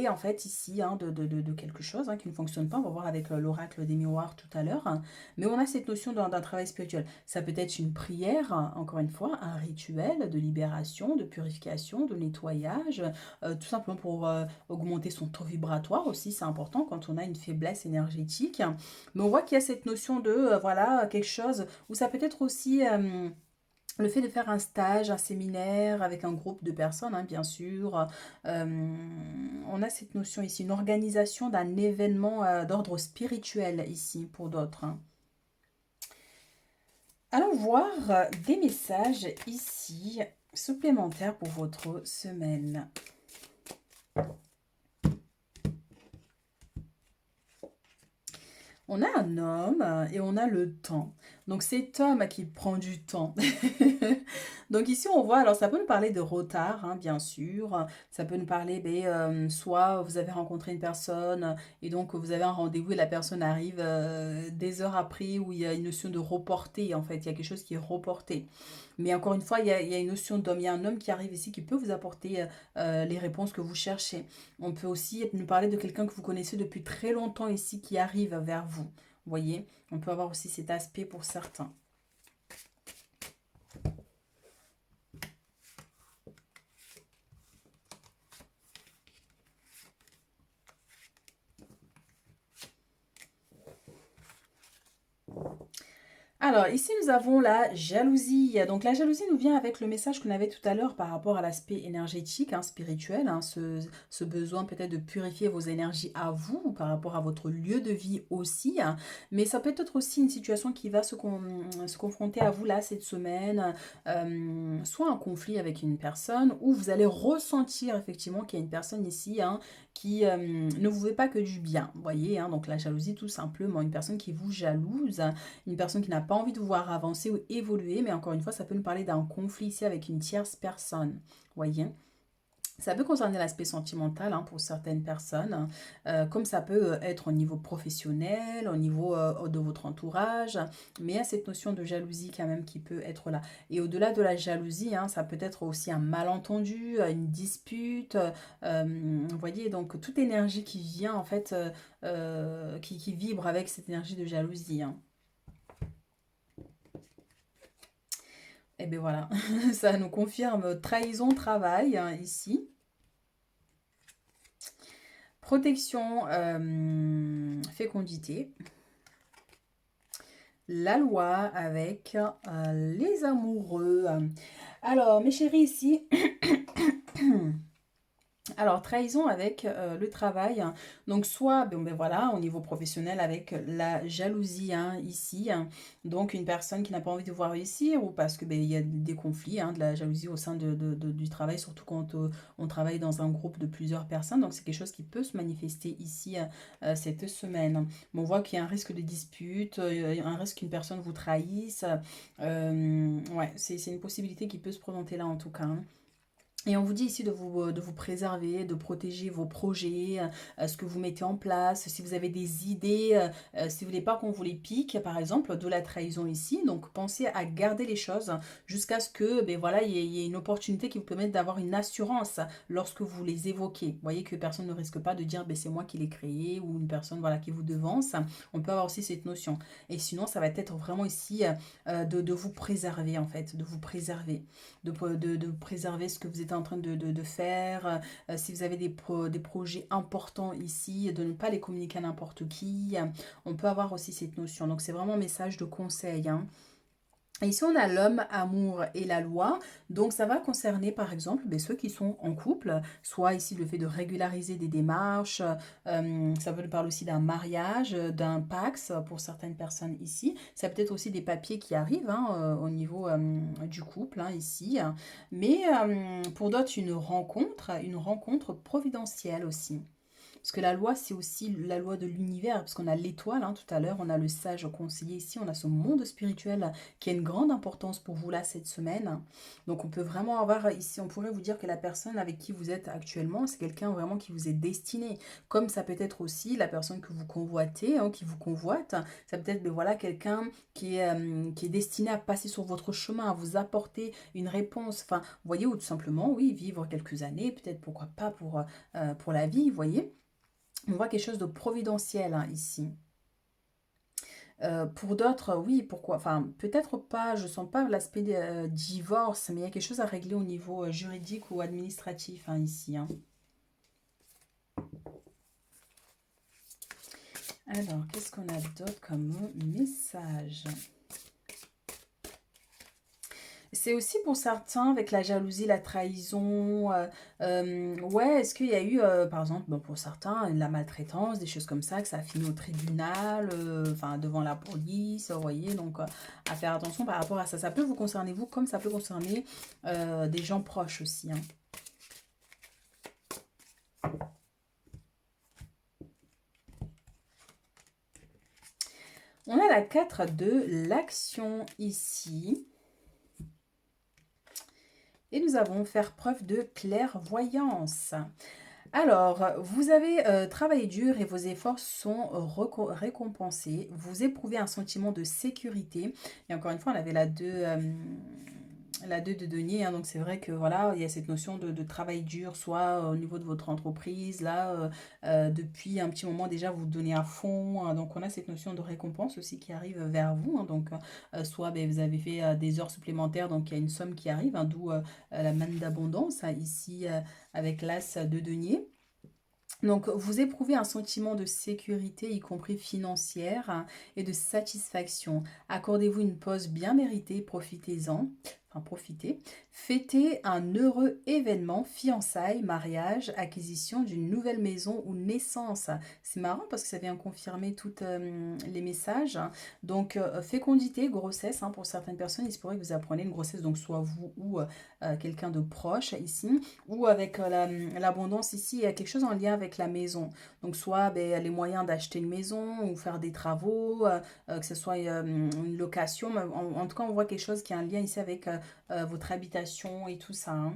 en fait ici hein, de quelque chose hein, qui ne fonctionne pas. On va voir avec l'oracle des miroirs tout à l'heure. Hein. Mais on a cette notion d'un travail spirituel. Ça peut être une prière, encore une fois, un rituel de libération, de purification, de nettoyage, tout simplement pour augmenter son taux vibratoire aussi, c'est important quand on a une faiblesse énergétique. Mais on voit qu'il y a cette notion de, voilà, quelque chose où ça peut être aussi... le fait de faire un stage, un séminaire avec un groupe de personnes, hein, bien sûr, on a cette notion ici, une organisation d'un événement d'ordre spirituel ici pour d'autres. Hein. Allons voir des messages ici supplémentaires pour votre semaine. On a un homme et on a le temps. Donc cet homme qui prend du temps. Donc ici on voit, alors ça peut nous parler de retard, hein, bien sûr. Ça peut nous parler, ben, soit vous avez rencontré une personne et donc vous avez un rendez-vous et la personne arrive des heures après où il y a une notion de reporter en fait. Il y a quelque chose qui est reporté. Mais encore une fois, il y a une notion d'homme. Il y a un homme qui arrive ici qui peut vous apporter les réponses que vous cherchez. On peut aussi nous parler de quelqu'un que vous connaissez depuis très longtemps ici qui arrive vers vous. Vous voyez, on peut avoir aussi cet aspect pour certains. Alors, ici, nous avons la jalousie. Donc, la jalousie nous vient avec le message qu'on avait tout à l'heure par rapport à l'aspect énergétique, hein, spirituel, hein, ce besoin peut-être de purifier vos énergies à vous, par rapport à votre lieu de vie aussi. Hein. Mais ça peut être aussi une situation qui va se confronter à vous là cette semaine, soit un conflit avec une personne, ou vous allez ressentir effectivement qu'il y a une personne ici hein, qui ne vous veut pas que du bien. Vous voyez, hein, donc la jalousie tout simplement, une personne qui vous jalouse une personne qui n'a pas envie de vous voir avancer ou évoluer, mais encore une fois, ça peut nous parler d'un conflit ici avec une tierce personne. Voyez, ça peut concerner l'aspect sentimental hein, pour certaines personnes, comme ça peut être au niveau professionnel, au niveau de votre entourage, mais il y a cette notion de jalousie quand même qui peut être là. Et au-delà de la jalousie, hein, ça peut être aussi un malentendu, une dispute, vous voyez, donc toute énergie qui vient en fait, qui vibre avec cette énergie de jalousie. Hein. Et bien voilà, ça nous confirme trahison, travail, hein, ici. Protection, fécondité. La loi avec les amoureux. Alors, mes chéris, ici, alors, trahison avec le travail. Donc, soit, bon, ben voilà, au niveau professionnel, avec la jalousie, hein, ici. Donc, une personne qui n'a pas envie de voir réussir ou parce que ben, il y a des conflits, hein, de la jalousie au sein du travail, surtout quand on travaille dans un groupe de plusieurs personnes. Donc, c'est quelque chose qui peut se manifester ici cette semaine. Bon, on voit qu'il y a un risque de dispute, un risque qu'une personne vous trahisse. Ouais, c'est une possibilité qui peut se présenter là en tout cas, hein. Et on vous dit ici de vous préserver, de protéger vos projets, ce que vous mettez en place, si vous avez des idées, si vous voulez pas qu'on vous les pique, par exemple, de la trahison ici. Donc pensez à garder les choses jusqu'à ce que ben voilà, il y ait une opportunité qui vous permette d'avoir une assurance lorsque vous les évoquez. Vous voyez que personne ne risque pas de dire ben, c'est moi qui l'ai créé ou une personne voilà, qui vous devance. On peut avoir aussi cette notion. Et sinon, ça va être vraiment ici de vous préserver en fait, de vous préserver de préserver ce que vous êtes en train de faire. Si vous avez des projets importants ici, de ne pas les communiquer à n'importe qui. On peut avoir aussi cette notion. Donc c'est vraiment un message de conseil, hein. Et ici, on a l'homme, amour et la loi. Donc, ça va concerner, par exemple, ben, ceux qui sont en couple, soit ici le fait de régulariser des démarches, ça peut parler aussi d'un mariage, d'un Pax pour certaines personnes ici. Ça peut être aussi des papiers qui arrivent hein, au niveau du couple, hein, ici. Mais pour d'autres, une rencontre providentielle aussi. Parce que la loi, c'est aussi la loi de l'univers, parce qu'on a l'étoile, hein, tout à l'heure, on a le sage conseiller ici, on a ce monde spirituel qui a une grande importance pour vous là cette semaine. Donc on peut vraiment avoir ici, on pourrait vous dire que la personne avec qui vous êtes actuellement, c'est quelqu'un vraiment qui vous est destiné. Comme ça peut être aussi la personne que vous convoitez, hein, qui vous convoite. Ça peut être ben, voilà, quelqu'un qui est destiné à passer sur votre chemin, à vous apporter une réponse. Enfin, vous voyez, ou tout simplement, oui, vivre quelques années, peut-être pourquoi pas pour la vie, vous voyez. On voit quelque chose de providentiel hein, ici. Pour d'autres, oui, pourquoi? Enfin, peut-être pas, je sens pas l'aspect divorce, mais il y a quelque chose à régler au niveau juridique ou administratif hein, ici, hein. Alors, qu'est-ce qu'on a d'autre comme message? C'est aussi pour certains avec la jalousie, la trahison. Ouais, est-ce qu'il y a eu, par exemple, bon, pour certains, la maltraitance, des choses comme ça, que ça a fini au tribunal, enfin devant la police, vous voyez, donc à faire attention par rapport à ça. Ça peut vous concerner vous, comme ça peut concerner des gens proches aussi, hein. On a la 4 de l'action ici. Et nous avons faire preuve de clairvoyance. Alors, vous avez travaillé dur et vos efforts sont récompensés. Vous éprouvez un sentiment de sécurité. Et encore une fois, on avait la 2 de denier, hein, donc c'est vrai que voilà, il y a cette notion de travail dur, soit au niveau de votre entreprise, là, depuis un petit moment déjà, vous donnez à fond, hein, donc on a cette notion de récompense aussi qui arrive vers vous, hein, donc soit ben, vous avez fait des heures supplémentaires, donc il y a une somme qui arrive, hein, d'où la manne d'abondance, hein, ici avec l'as de denier. Donc, vous éprouvez un sentiment de sécurité, y compris financière, hein, et de satisfaction. Accordez-vous une pause bien méritée, profitez-en. Enfin, profitez. Fêtez un heureux événement, fiançailles, mariage, acquisition d'une nouvelle maison ou naissance. C'est marrant parce que ça vient confirmer tous les messages, hein. Donc, fécondité, grossesse, hein, pour certaines personnes, il se pourrait que vous appreniez une grossesse, donc soit vous ou quelqu'un de proche ici ou avec l'abondance ici, il y a quelque chose en lien avec la maison. Donc soit ben, les moyens d'acheter une maison ou faire des travaux, que ce soit une location. Mais en tout cas, on voit quelque chose qui a un lien ici avec votre habitation et tout ça, hein.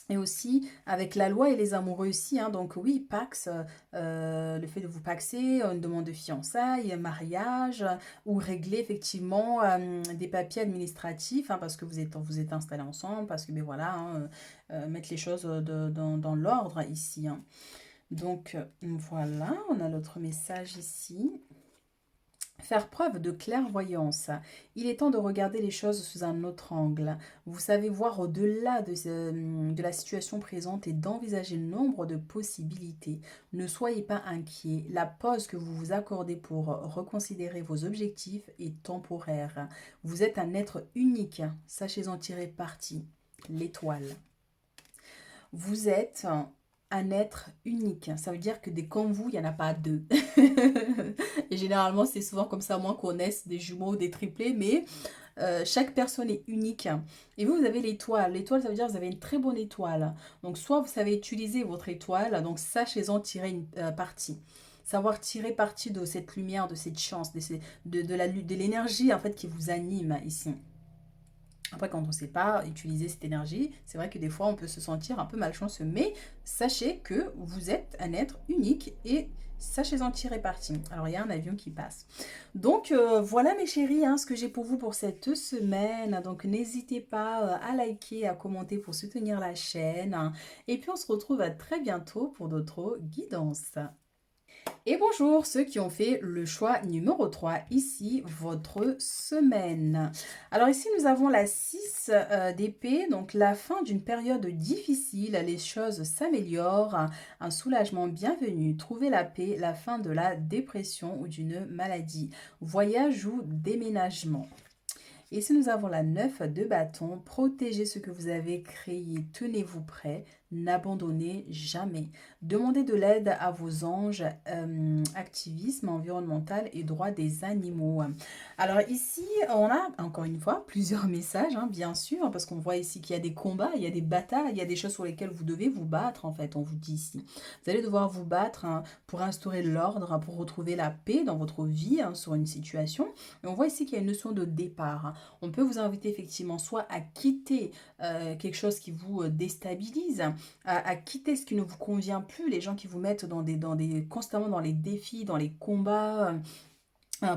Et aussi avec la loi et les amoureux aussi, hein. Donc oui, Pax, le fait de vous paxer, une demande de fiançailles, un mariage, ou régler effectivement des papiers administratifs, hein, parce que vous êtes installés ensemble, parce que ben voilà, hein, mettre les choses dans l'ordre ici, hein. Donc voilà, on a l'autre message ici. Faire preuve de clairvoyance. Il est temps de regarder les choses sous un autre angle. Vous savez voir au-delà de la situation présente et d'envisager nombre de possibilités. Ne soyez pas inquiet. La pause que vous vous accordez pour reconsidérer vos objectifs est temporaire. Vous êtes un être unique. Sachez en tirer parti. L'étoile. Vous êtes un être unique. Ça veut dire que des comme vous, il n'y en a pas deux. Et généralement, c'est souvent comme ça, moins qu'on naisse des jumeaux, des triplés, mais chaque personne est unique. Et vous, vous avez l'étoile. L'étoile, ça veut dire que vous avez une très bonne étoile. Donc, soit vous savez utiliser votre étoile, donc sachez-en tirer une partie. Savoir tirer parti de cette lumière, de cette chance, de l'énergie en fait qui vous anime ici. Après, quand on ne sait pas utiliser cette énergie, c'est vrai que des fois, on peut se sentir un peu malchanceux. Mais sachez que vous êtes un être unique et sachez en tirer parti. Alors, il y a un avion qui passe. Donc, voilà mes chéris, hein, ce que j'ai pour vous pour cette semaine. Donc, n'hésitez pas à liker, à commenter pour soutenir la chaîne. Et puis, on se retrouve à très bientôt pour d'autres guidances. Et bonjour ceux qui ont fait le choix numéro 3, ici votre semaine. Alors ici nous avons la 6 d'épée, donc la fin d'une période difficile, les choses s'améliorent, un soulagement bienvenu, trouver la paix, la fin de la dépression ou d'une maladie, voyage ou déménagement. Et si nous avons la 9 de bâton, protégez ce que vous avez créé, tenez-vous prêt, n'abandonnez jamais. Demandez de l'aide à vos anges, activisme environnemental et droit des animaux. Alors ici, on a encore une fois plusieurs messages, hein, bien sûr, parce qu'on voit ici qu'il y a des combats, il y a des batailles, il y a des choses sur lesquelles vous devez vous battre, en fait, on vous dit ici. Vous allez devoir vous battre hein, pour instaurer l'ordre, hein, pour retrouver la paix dans votre vie, hein, sur une situation. Et on voit ici qu'il y a une notion de départ. On peut vous inviter effectivement soit à quitter quelque chose qui vous déstabilise, à quitter ce qui ne vous convient plus, les gens qui vous mettent constamment dans les défis, dans les combats.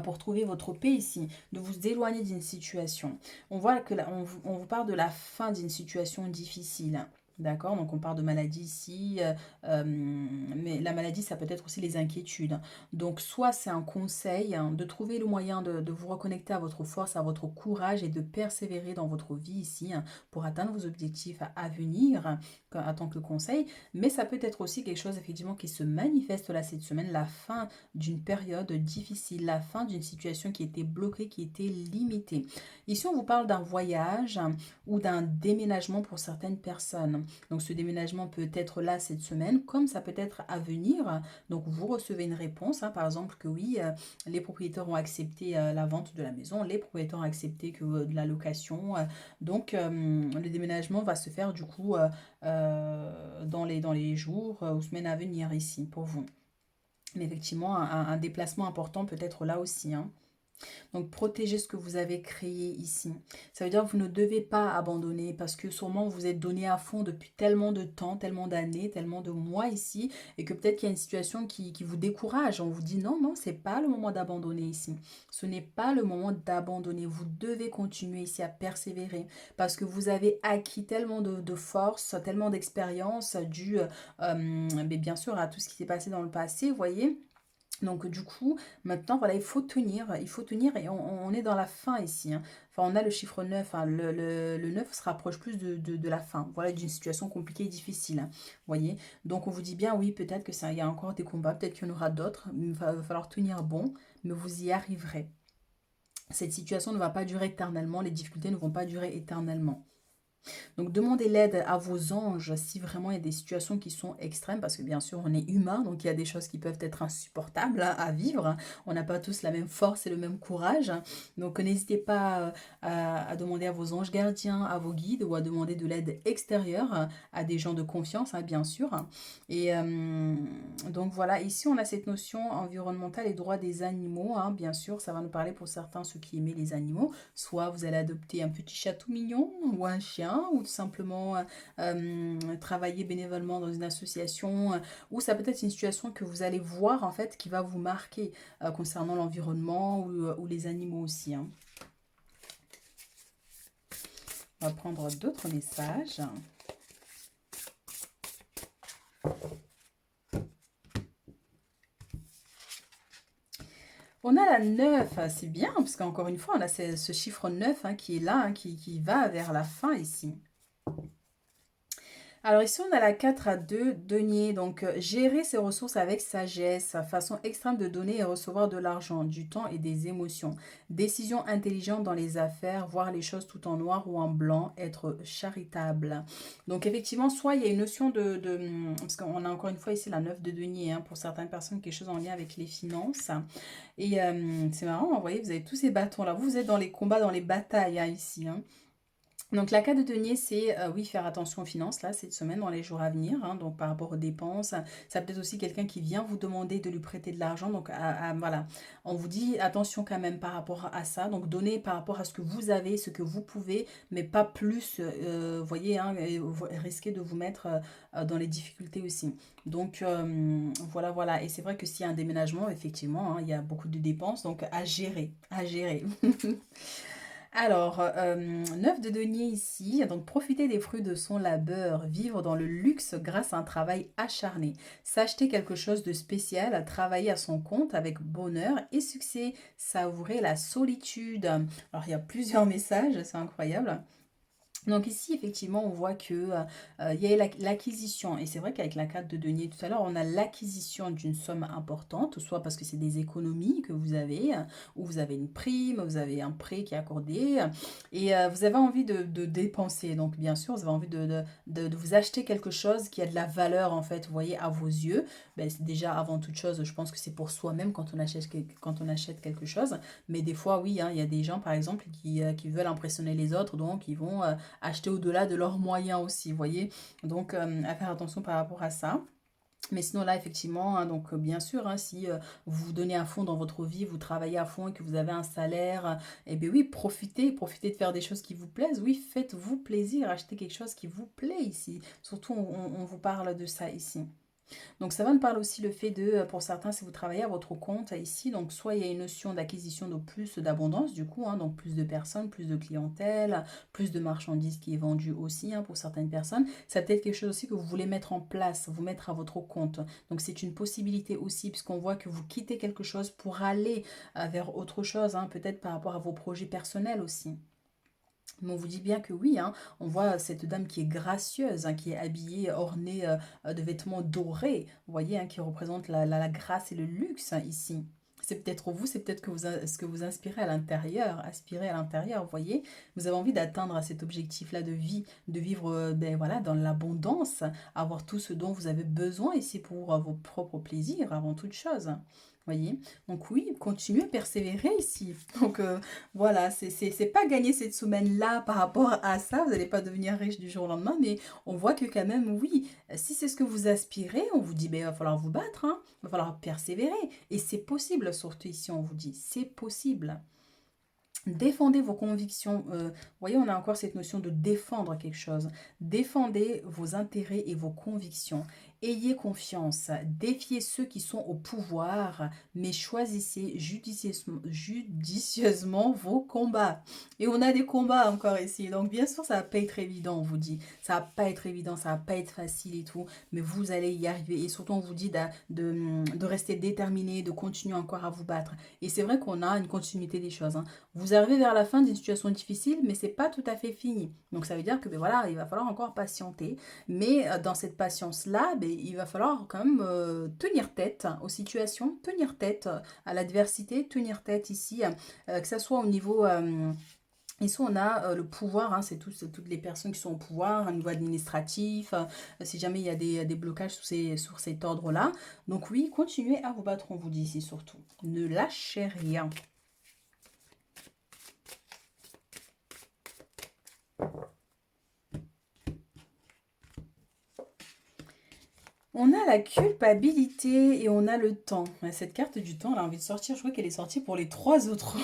Pour trouver votre paix ici, de vous éloigner d'une situation. On voit que là, on vous parle de la fin d'une situation difficile. D'accord, donc on parle de maladie ici, mais la maladie, ça peut être aussi les inquiétudes. Donc, soit c'est un conseil hein, de trouver le moyen de vous reconnecter à votre force, à votre courage et de persévérer dans votre vie ici hein, pour atteindre vos objectifs à venir en tant que conseil. Mais ça peut être aussi quelque chose effectivement qui se manifeste là cette semaine, la fin d'une période difficile, la fin d'une situation qui était bloquée, qui était limitée. Ici, on vous parle d'un voyage ou d'un déménagement pour certaines personnes. Donc, ce déménagement peut être là cette semaine, comme ça peut être à venir. Donc, vous recevez une réponse, hein, par exemple, que oui, les propriétaires ont accepté la vente de la maison, les propriétaires ont accepté que de la location. Donc, le déménagement va se faire du coup dans les jours ou semaines à venir ici pour vous. Mais effectivement, un déplacement important peut être là aussi. Hein. Donc, protégez ce que vous avez créé ici. Ça veut dire que vous ne devez pas abandonner parce que sûrement vous êtes donné à fond depuis tellement de temps, tellement d'années, tellement de mois ici et que peut-être qu'il y a une situation qui vous décourage. On vous dit non, non, c'est pas le moment d'abandonner ici. Ce n'est pas le moment d'abandonner. Vous devez continuer ici à persévérer parce que vous avez acquis tellement de force, tellement d'expérience dû, mais bien sûr, à tout ce qui s'est passé dans le passé, vous voyez. Donc du coup, maintenant, voilà, il faut tenir et on est dans la fin ici. Hein. Enfin, on a le chiffre 9, hein, le 9 se rapproche plus de la fin, voilà, d'une situation compliquée et difficile. Hein, voyez. Donc on vous dit bien, oui, peut-être que ça, il y a encore des combats, peut-être qu'il y en aura d'autres, il va falloir tenir bon, mais vous y arriverez. Cette situation ne va pas durer éternellement, les difficultés ne vont pas durer éternellement. Donc demandez l'aide à vos anges si vraiment il y a des situations qui sont extrêmes, parce que bien sûr on est humain, donc il y a des choses qui peuvent être insupportables hein, à vivre. On n'a pas tous la même force et le même courage. Donc n'hésitez pas à demander à vos anges gardiens, à vos guides ou à demander de l'aide extérieure à des gens de confiance, hein, bien sûr. Et donc voilà, ici on a cette notion environnementale et droit des animaux. Hein, bien sûr, ça va nous parler pour certains, ceux qui aimaient les animaux. Soit vous allez adopter un petit chat tout mignon ou un chien ou tout simplement travailler bénévolement dans une association ou ça peut être une situation que vous allez voir en fait qui va vous marquer concernant l'environnement ou les animaux aussi. Hein. On va prendre d'autres messages. on a la 9, c'est bien, parce qu'encore une fois, on a ce chiffre 9 hein, qui est là, hein, qui va vers la fin ici. Alors ici, on a la 4 à 2 deniers. Donc, gérer ses ressources avec sagesse, façon extrême de donner et recevoir de l'argent, du temps et des émotions. Décision intelligente dans les affaires, voir les choses tout en noir ou en blanc, être charitable. Donc, effectivement, soit il y a une notion parce qu'on a encore une fois ici la 9 de deniers, hein, pour certaines personnes, quelque chose en lien avec les finances. Et c'est marrant, vous voyez, vous avez tous ces bâtons-là. Vous êtes dans les combats, dans les batailles, hein, ici, hein. Donc la carte de denier, c'est oui, faire attention aux finances, là, cette semaine, dans les jours à venir, hein, donc par rapport aux dépenses. Ça peut être aussi quelqu'un qui vient vous demander de lui prêter de l'argent. Donc voilà, on vous dit attention quand même par rapport à ça. Donc donnez par rapport à ce que vous avez, ce que vous pouvez, mais pas plus, voyez, hein, et vous risquez de vous mettre dans les difficultés aussi. Donc voilà, voilà. Et c'est vrai que s'il y a un déménagement, effectivement, hein, il y a beaucoup de dépenses, donc à gérer, à gérer. Alors, 9 de denier ici, donc profiter des fruits de son labeur, vivre dans le luxe grâce à un travail acharné, s'acheter quelque chose de spécial, travailler à son compte avec bonheur et succès, savourer la solitude. Alors, il y a plusieurs messages, c'est incroyable. Donc ici, effectivement, on voit que il y a l'acquisition. Et c'est vrai qu'avec la carte de denier tout à l'heure, on a l'acquisition d'une somme importante, soit parce que c'est des économies que vous avez, ou vous avez une prime, vous avez un prêt qui est accordé, et vous avez envie de dépenser. Donc bien sûr, vous avez envie de vous acheter quelque chose qui a de la valeur, en fait, vous voyez, à vos yeux. Ben, déjà, avant toute chose, je pense que c'est pour soi-même quand on achète quelque chose. Mais des fois, oui, hein, il y a des gens, par exemple, qui veulent impressionner les autres, donc ils vont acheter au-delà de leurs moyens aussi, vous voyez. Donc, à faire attention par rapport à ça. Mais sinon là, effectivement, hein, donc bien sûr, hein, si vous vous donnez à fond dans votre vie, vous travaillez à fond et que vous avez un salaire, eh bien oui, profitez de faire des choses qui vous plaisent. Oui, faites-vous plaisir, achetez quelque chose qui vous plaît ici. Surtout, on vous parle de ça ici. Donc ça va nous parler aussi le fait de, pour certains, si vous travaillez à votre compte ici, donc soit il y a une notion d'acquisition de plus d'abondance du coup, hein, donc plus de personnes, plus de clientèle, plus de marchandises qui est vendue aussi hein, pour certaines personnes. Ça peut être quelque chose aussi que vous voulez mettre en place, vous mettre à votre compte. Donc c'est une possibilité aussi puisqu'on voit que vous quittez quelque chose pour aller vers autre chose, hein, peut-être par rapport à vos projets personnels aussi. Mais on vous dit bien que oui, hein, on voit cette dame qui est gracieuse, hein, qui est habillée, ornée de vêtements dorés, vous voyez, hein, qui représente la grâce et le luxe hein, ici. C'est peut-être vous, c'est peut-être que ce que vous inspirez à l'intérieur, aspirez à l'intérieur, vous voyez. Vous avez envie d'atteindre cet objectif-là de vie, de vivre ben, voilà, dans l'abondance, avoir tout ce dont vous avez besoin ici pour vos propres plaisirs avant toute chose. Voyez, donc oui, continuez à persévérer ici. Donc voilà, c'est pas gagner cette semaine-là par rapport à ça, vous n'allez pas devenir riche du jour au lendemain, mais on voit que quand même, oui, si c'est ce que vous aspirez, on vous dit, ben, il va falloir vous battre, hein, il va falloir persévérer. Et c'est possible, surtout ici, on vous dit, c'est possible. Défendez vos convictions. Vous voyez, on a encore cette notion de défendre quelque chose. Défendez vos intérêts et vos convictions. Ayez confiance. Défiez ceux qui sont au pouvoir, mais choisissez judicieusement vos combats. Et on a des combats encore ici. Donc, bien sûr, ça va pas être évident, on vous dit. Ça va pas être évident, ça va pas être facile et tout. Mais vous allez y arriver. Et surtout, on vous dit de rester déterminé, de continuer encore à vous battre. Et c'est vrai qu'on a une continuité des choses, hein. Vous arrivez vers la fin d'une situation difficile, mais c'est pas tout à fait fini. Donc ça veut dire que ben voilà, il va falloir encore patienter. Mais dans cette patience-là, ben, il va falloir quand même tenir tête aux situations, tenir tête à l'adversité, tenir tête ici, que ce soit au niveau ici, on a le pouvoir, hein, c'est toutes les personnes qui sont au pouvoir, au niveau administratif, si jamais il y a des blocages sur cet ordre-là. Donc oui, continuez à vous battre, on vous dit ici surtout. Ne lâchez rien. On a la culpabilité et on a le temps. Cette carte du temps, elle a envie de sortir. Je crois qu'elle est sortie pour les trois autres,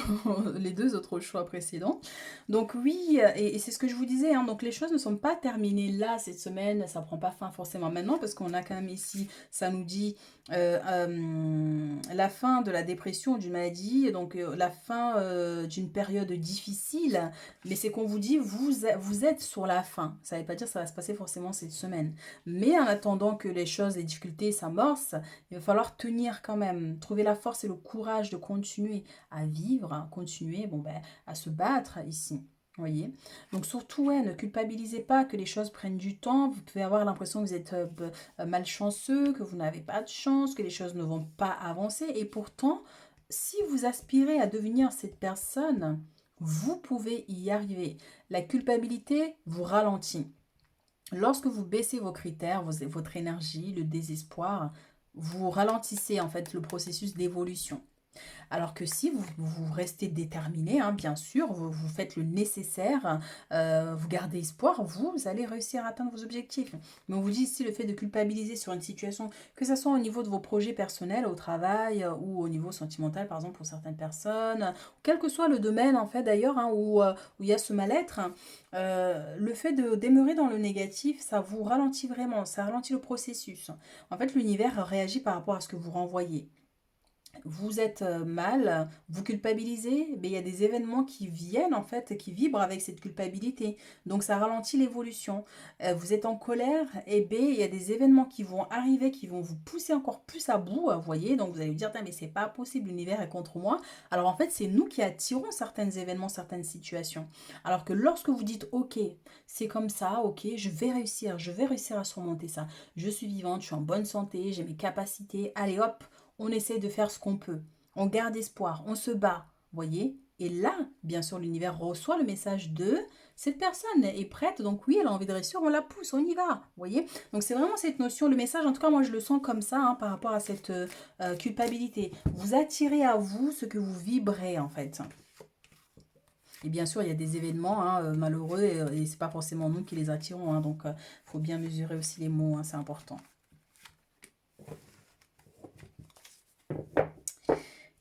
les deux autres choix précédents. Donc oui, et c'est ce que je vous disais. Hein, donc les choses ne sont pas terminées là cette semaine. Ça prend pas fin forcément maintenant parce qu'on a quand même ici, ça nous dit la fin de la dépression, d'une maladie, donc la fin d'une période difficile. Mais c'est qu'on vous dit, vous êtes sur la fin. Ça ne veut pas dire que ça va se passer forcément cette semaine. Mais en attendant que les choses, les difficultés s'amorcent, il va falloir tenir quand même, trouver la force et le courage de continuer à vivre, hein, continuer bon, ben, à se battre ici. Voyez. Donc surtout, ouais, ne culpabilisez pas que les choses prennent du temps. Vous pouvez avoir l'impression que vous êtes malchanceux, que vous n'avez pas de chance, que les choses ne vont pas avancer. Et pourtant, si vous aspirez à devenir cette personne, vous pouvez y arriver. La culpabilité vous ralentit. Lorsque vous baissez vos critères, votre énergie, le désespoir, vous ralentissez en fait le processus d'évolution. Alors que si vous restez déterminé, hein, bien sûr, vous faites le nécessaire, vous gardez espoir, vous allez réussir à atteindre vos objectifs. Mais on vous dit ici le fait de culpabiliser sur une situation, que ce soit au niveau de vos projets personnels, au travail ou au niveau sentimental, par exemple pour certaines personnes, quel que soit le domaine en fait d'ailleurs où il y a ce mal-être, le fait de demeurer dans le négatif, ça vous ralentit vraiment, ça ralentit le processus. En fait, l'univers réagit par rapport à ce que vous renvoyez. Vous êtes mal, vous culpabilisez, mais il y a des événements qui viennent en fait, qui vibrent avec cette culpabilité. Donc ça ralentit l'évolution. Vous êtes en colère, et B, il y a des événements qui vont arriver, qui vont vous pousser encore plus à bout, vous voyez. Donc vous allez vous dire, mais c'est pas possible, l'univers est contre moi. Alors en fait, c'est nous qui attirons certains événements, certaines situations. Alors que lorsque vous dites, ok, c'est comme ça, ok, je vais réussir à surmonter ça. Je suis vivante, je suis en bonne santé, j'ai mes capacités, allez hop, on essaie de faire ce qu'on peut. On garde espoir, on se bat, voyez. Et là, bien sûr, l'univers reçoit le message de cette personne est prête, donc oui, elle a envie de réussir, on la pousse, on y va, voyez. Donc c'est vraiment cette notion, le message, en tout cas moi je le sens comme ça, hein, par rapport à cette culpabilité. Vous attirez à vous ce que vous vibrez en fait. Et bien sûr, il y a des événements hein, malheureux et c'est pas forcément nous qui les attirons, hein, donc il faut bien mesurer aussi les mots, hein, c'est important.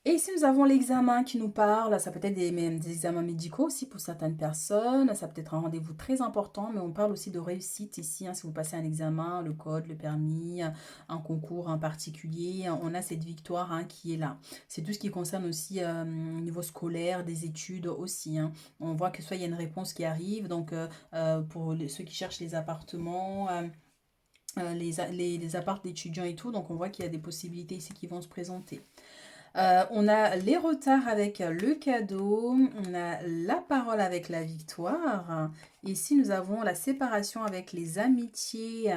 Et ici, nous avons l'examen qui nous parle. Ça peut être des examens médicaux aussi pour certaines personnes. Ça peut être un rendez-vous très important, mais on parle aussi de réussite ici. Hein, si vous passez un examen, le code, le permis, un concours en particulier, on a cette victoire hein, qui est là. C'est tout ce qui concerne aussi au niveau scolaire, des études aussi. Hein. On voit que soit il y a une réponse qui arrive, donc pour ceux qui cherchent les appartements... les apparts d'étudiants et tout, donc on voit qu'il y a des possibilités ici qui vont se présenter. On a les retards avec le cadeau, on a la parole avec la victoire. Ici, nous avons la séparation avec les amitiés.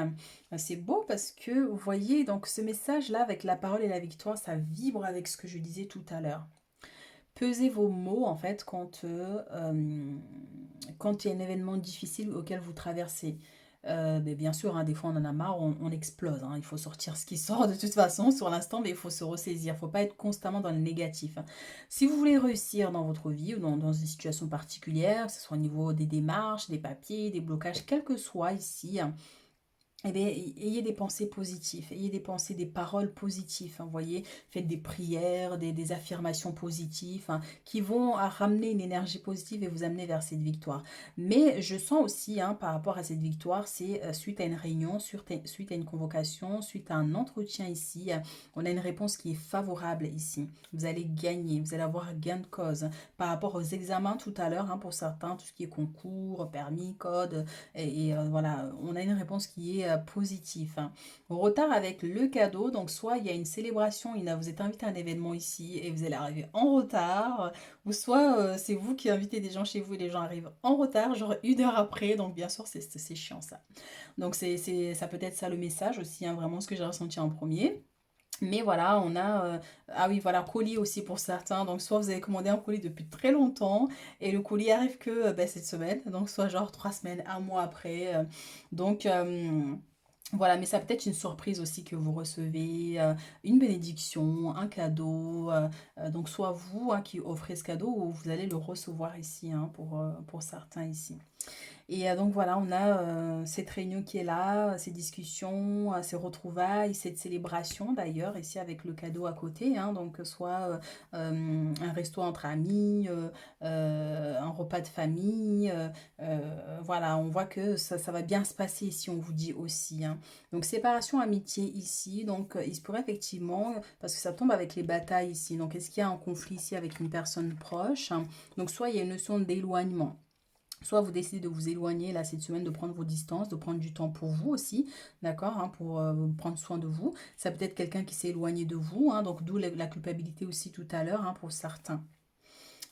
C'est beau parce que, vous voyez, donc ce message-là avec la parole et la victoire, ça vibre avec ce que je disais tout à l'heure. Pesez vos mots, en fait, quand il y a un événement difficile auquel vous traversez. Mais bien sûr, hein, des fois on en a marre, on explose. Hein. Il faut sortir ce qui sort de toute façon sur l'instant, mais il faut se ressaisir. Il ne faut pas être constamment dans le négatif. Hein. Si vous voulez réussir dans votre vie ou dans une situation particulière, que ce soit au niveau des démarches, des papiers, des blocages, quel que soit ici, hein, eh bien, ayez des pensées positives, ayez des pensées, des paroles positives, hein, voyez, faites des prières, des affirmations positives hein, qui vont ramener une énergie positive et vous amener vers cette victoire. Mais je sens aussi, hein, par rapport à cette victoire, c'est suite à une réunion, suite à une convocation, suite à un entretien ici, on a une réponse qui est favorable ici. Vous allez gagner, vous allez avoir gain de cause. Par rapport aux examens tout à l'heure, hein, pour certains, tout ce qui est concours, permis, code, voilà, on a une réponse qui est positive. Hein. Au retard avec le cadeau, donc soit il y a une célébration, vous êtes invité à un événement ici et vous allez arriver en retard, ou soit c'est vous qui invitez des gens chez vous et les gens arrivent en retard, genre 1 heure après, donc bien sûr c'est chiant ça. Donc ça peut être ça le message aussi, hein, vraiment ce que j'ai ressenti en premier. Mais voilà, on a... ah oui, voilà, colis aussi pour certains. Donc, soit vous avez commandé un colis depuis très longtemps et le colis arrive que cette semaine. Donc, soit genre 3 semaines, un mois après. Donc, voilà, mais ça peut être une surprise aussi que vous recevez, une bénédiction, un cadeau. Donc, soit vous hein, qui offrez ce cadeau ou vous allez le recevoir ici hein, pour certains ici. Et donc voilà, on a cette réunion qui est là, ces discussions, ces retrouvailles, cette célébration d'ailleurs, ici avec le cadeau à côté, hein, donc soit un resto entre amis, un repas de famille, voilà, on voit que ça va bien se passer ici, on vous dit aussi. Hein. Donc séparation, amitié ici, donc il se pourrait effectivement, parce que ça tombe avec les batailles ici, donc est-ce qu'il y a un conflit ici avec une personne proche? Hein. Donc soit il y a une notion d'éloignement. Soit vous décidez de vous éloigner là cette semaine, de prendre vos distances, de prendre du temps pour vous aussi, d'accord, hein, pour prendre soin de vous. Ça peut être quelqu'un qui s'est éloigné de vous, hein, donc d'où la culpabilité aussi tout à l'heure, hein, pour certains.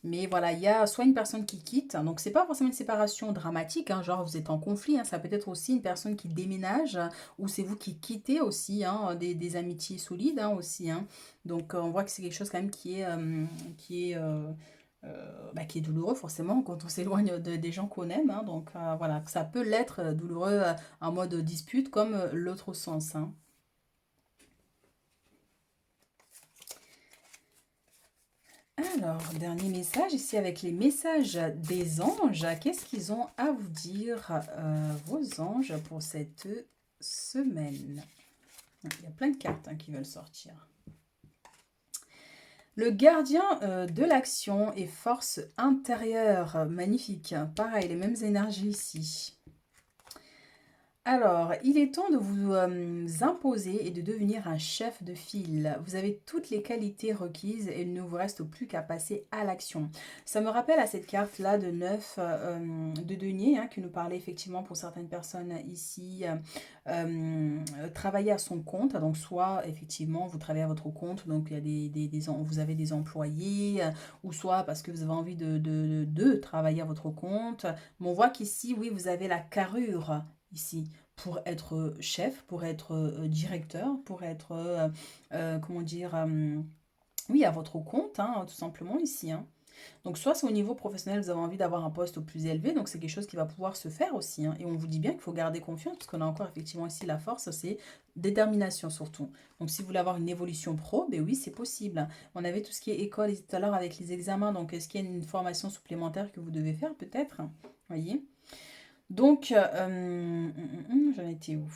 Mais voilà, il y a soit une personne qui quitte, hein, donc c'est pas forcément une séparation dramatique, hein, genre vous êtes en conflit, hein, ça peut être aussi une personne qui déménage, ou c'est vous qui quittez aussi, hein, des amitiés solides, hein, aussi, hein. Donc on voit que c'est quelque chose quand même qui est douloureux forcément quand on s'éloigne des gens qu'on aime, hein. Donc voilà, ça peut l'être douloureux en mode dispute comme l'autre sens, hein. Alors, dernier message ici avec les messages des anges. Qu'est-ce qu'ils ont à vous dire, vos anges, pour cette semaine? Il y a plein de cartes, hein, qui veulent sortir. Le gardien de l'action et force intérieure. Magnifique. Pareil, les mêmes énergies ici. Alors, il est temps de vous imposer et de devenir un chef de file. Vous avez toutes les qualités requises et il ne vous reste plus qu'à passer à l'action. Ça me rappelle à cette carte-là de 9 de denier, hein, qui nous parlait effectivement pour certaines personnes ici, travailler à son compte. Donc, soit effectivement, vous travaillez à votre compte, donc il y a vous avez des employés, ou soit parce que vous avez envie de travailler à votre compte. Mais on voit qu'ici, oui, vous avez la carrure ici pour être chef, pour être directeur, pour être, comment dire, oui, à votre compte, hein, tout simplement ici, hein. Donc soit c'est au niveau professionnel, vous avez envie d'avoir un poste plus élevé, donc c'est quelque chose qui va pouvoir se faire aussi, hein. Et on vous dit bien qu'il faut garder confiance, parce qu'on a encore effectivement ici la force, c'est détermination surtout. Donc si vous voulez avoir une évolution pro, ben oui, c'est possible. On avait tout ce qui est école tout à l'heure avec les examens, donc est-ce qu'il y a une formation supplémentaire que vous devez faire peut-être? Voyez? Donc, j'en étais où?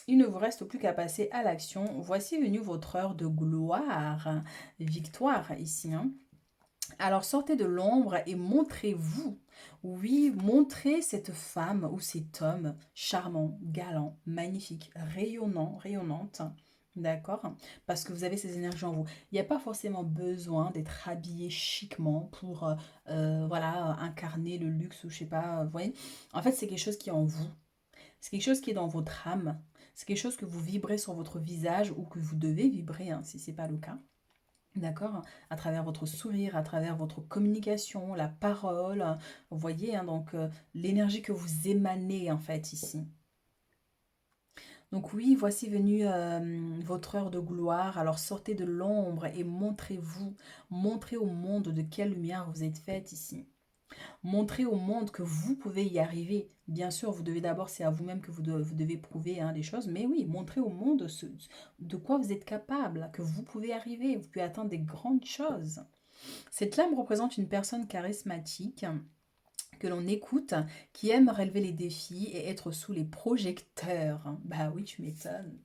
Il ne vous reste plus qu'à passer à l'action. Voici venue votre heure de gloire, victoire ici, hein. Alors sortez de l'ombre et montrez-vous. Oui, montrez cette femme ou cet homme charmant, galant, magnifique, rayonnant, rayonnante. D'accord? Parce que vous avez ces énergies en vous. Il n'y a pas forcément besoin d'être habillé chiquement pour voilà, incarner le luxe ou je sais pas. Vous voyez? En fait, c'est quelque chose qui est en vous. C'est quelque chose qui est dans votre âme. C'est quelque chose que vous vibrez sur votre visage ou que vous devez vibrer, hein, si ce n'est pas le cas. D'accord? À travers votre sourire, à travers votre communication, la parole. Vous voyez, hein, donc l'énergie que vous émanez en fait ici. Donc oui, voici venue votre heure de gloire. Alors sortez de l'ombre et montrez-vous. Montrez au monde de quelle lumière vous êtes faite ici. Montrez au monde que vous pouvez y arriver. Bien sûr, vous devez d'abord, c'est à vous-même que vous devez prouver, hein, des choses. Mais oui, montrez au monde de quoi vous êtes capable, que vous pouvez arriver. Vous pouvez atteindre des grandes choses. Cette lame représente une personne charismatique que l'on écoute, qui aime relever les défis et être sous les projecteurs. Bah oui, tu m'étonnes.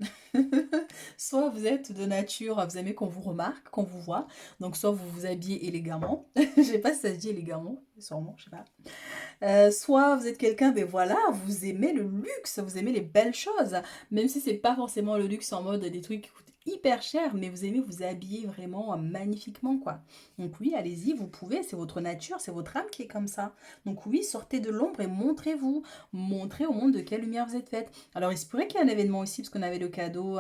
Soit vous êtes de nature, vous aimez qu'on vous remarque, qu'on vous voit, donc soit vous vous habillez élégamment, je sais pas si ça se dit élégamment, sûrement, je sais pas. Soit vous êtes quelqu'un, mais voilà, vous aimez le luxe, vous aimez les belles choses, même si c'est pas forcément le luxe en mode des trucs qui coûtent hyper cher, mais vous aimez vous habiller vraiment magnifiquement, quoi. Donc oui, allez-y, vous pouvez, c'est votre nature, c'est votre âme qui est comme ça. Donc oui, sortez de l'ombre et montrez-vous, montrez au monde de quelle lumière vous êtes faite. Alors il se pourrait qu'il y ait un événement aussi, parce qu'on avait le cadeau...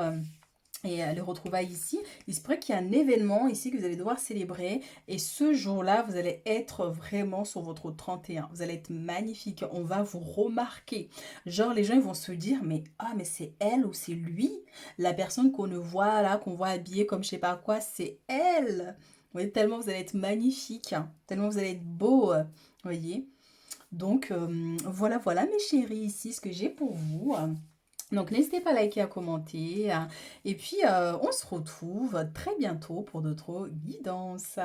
et les retrouvailles ici, il se pourrait qu'il y ait un événement ici que vous allez devoir célébrer. Et ce jour-là, vous allez être vraiment sur votre 31. Vous allez être magnifique. On va vous remarquer. Genre, les gens, ils vont se dire, mais ah, mais c'est elle ou c'est lui. La personne qu'on ne voit là, qu'on voit habillée comme je sais pas quoi, c'est elle. Vous voyez, tellement vous allez être magnifique. Tellement vous allez être beau. Vous voyez. Donc, voilà, voilà, mes chéris, ici, ce que j'ai pour vous. Donc n'hésitez pas à liker, à commenter. Et puis on se retrouve très bientôt pour d'autres guidances.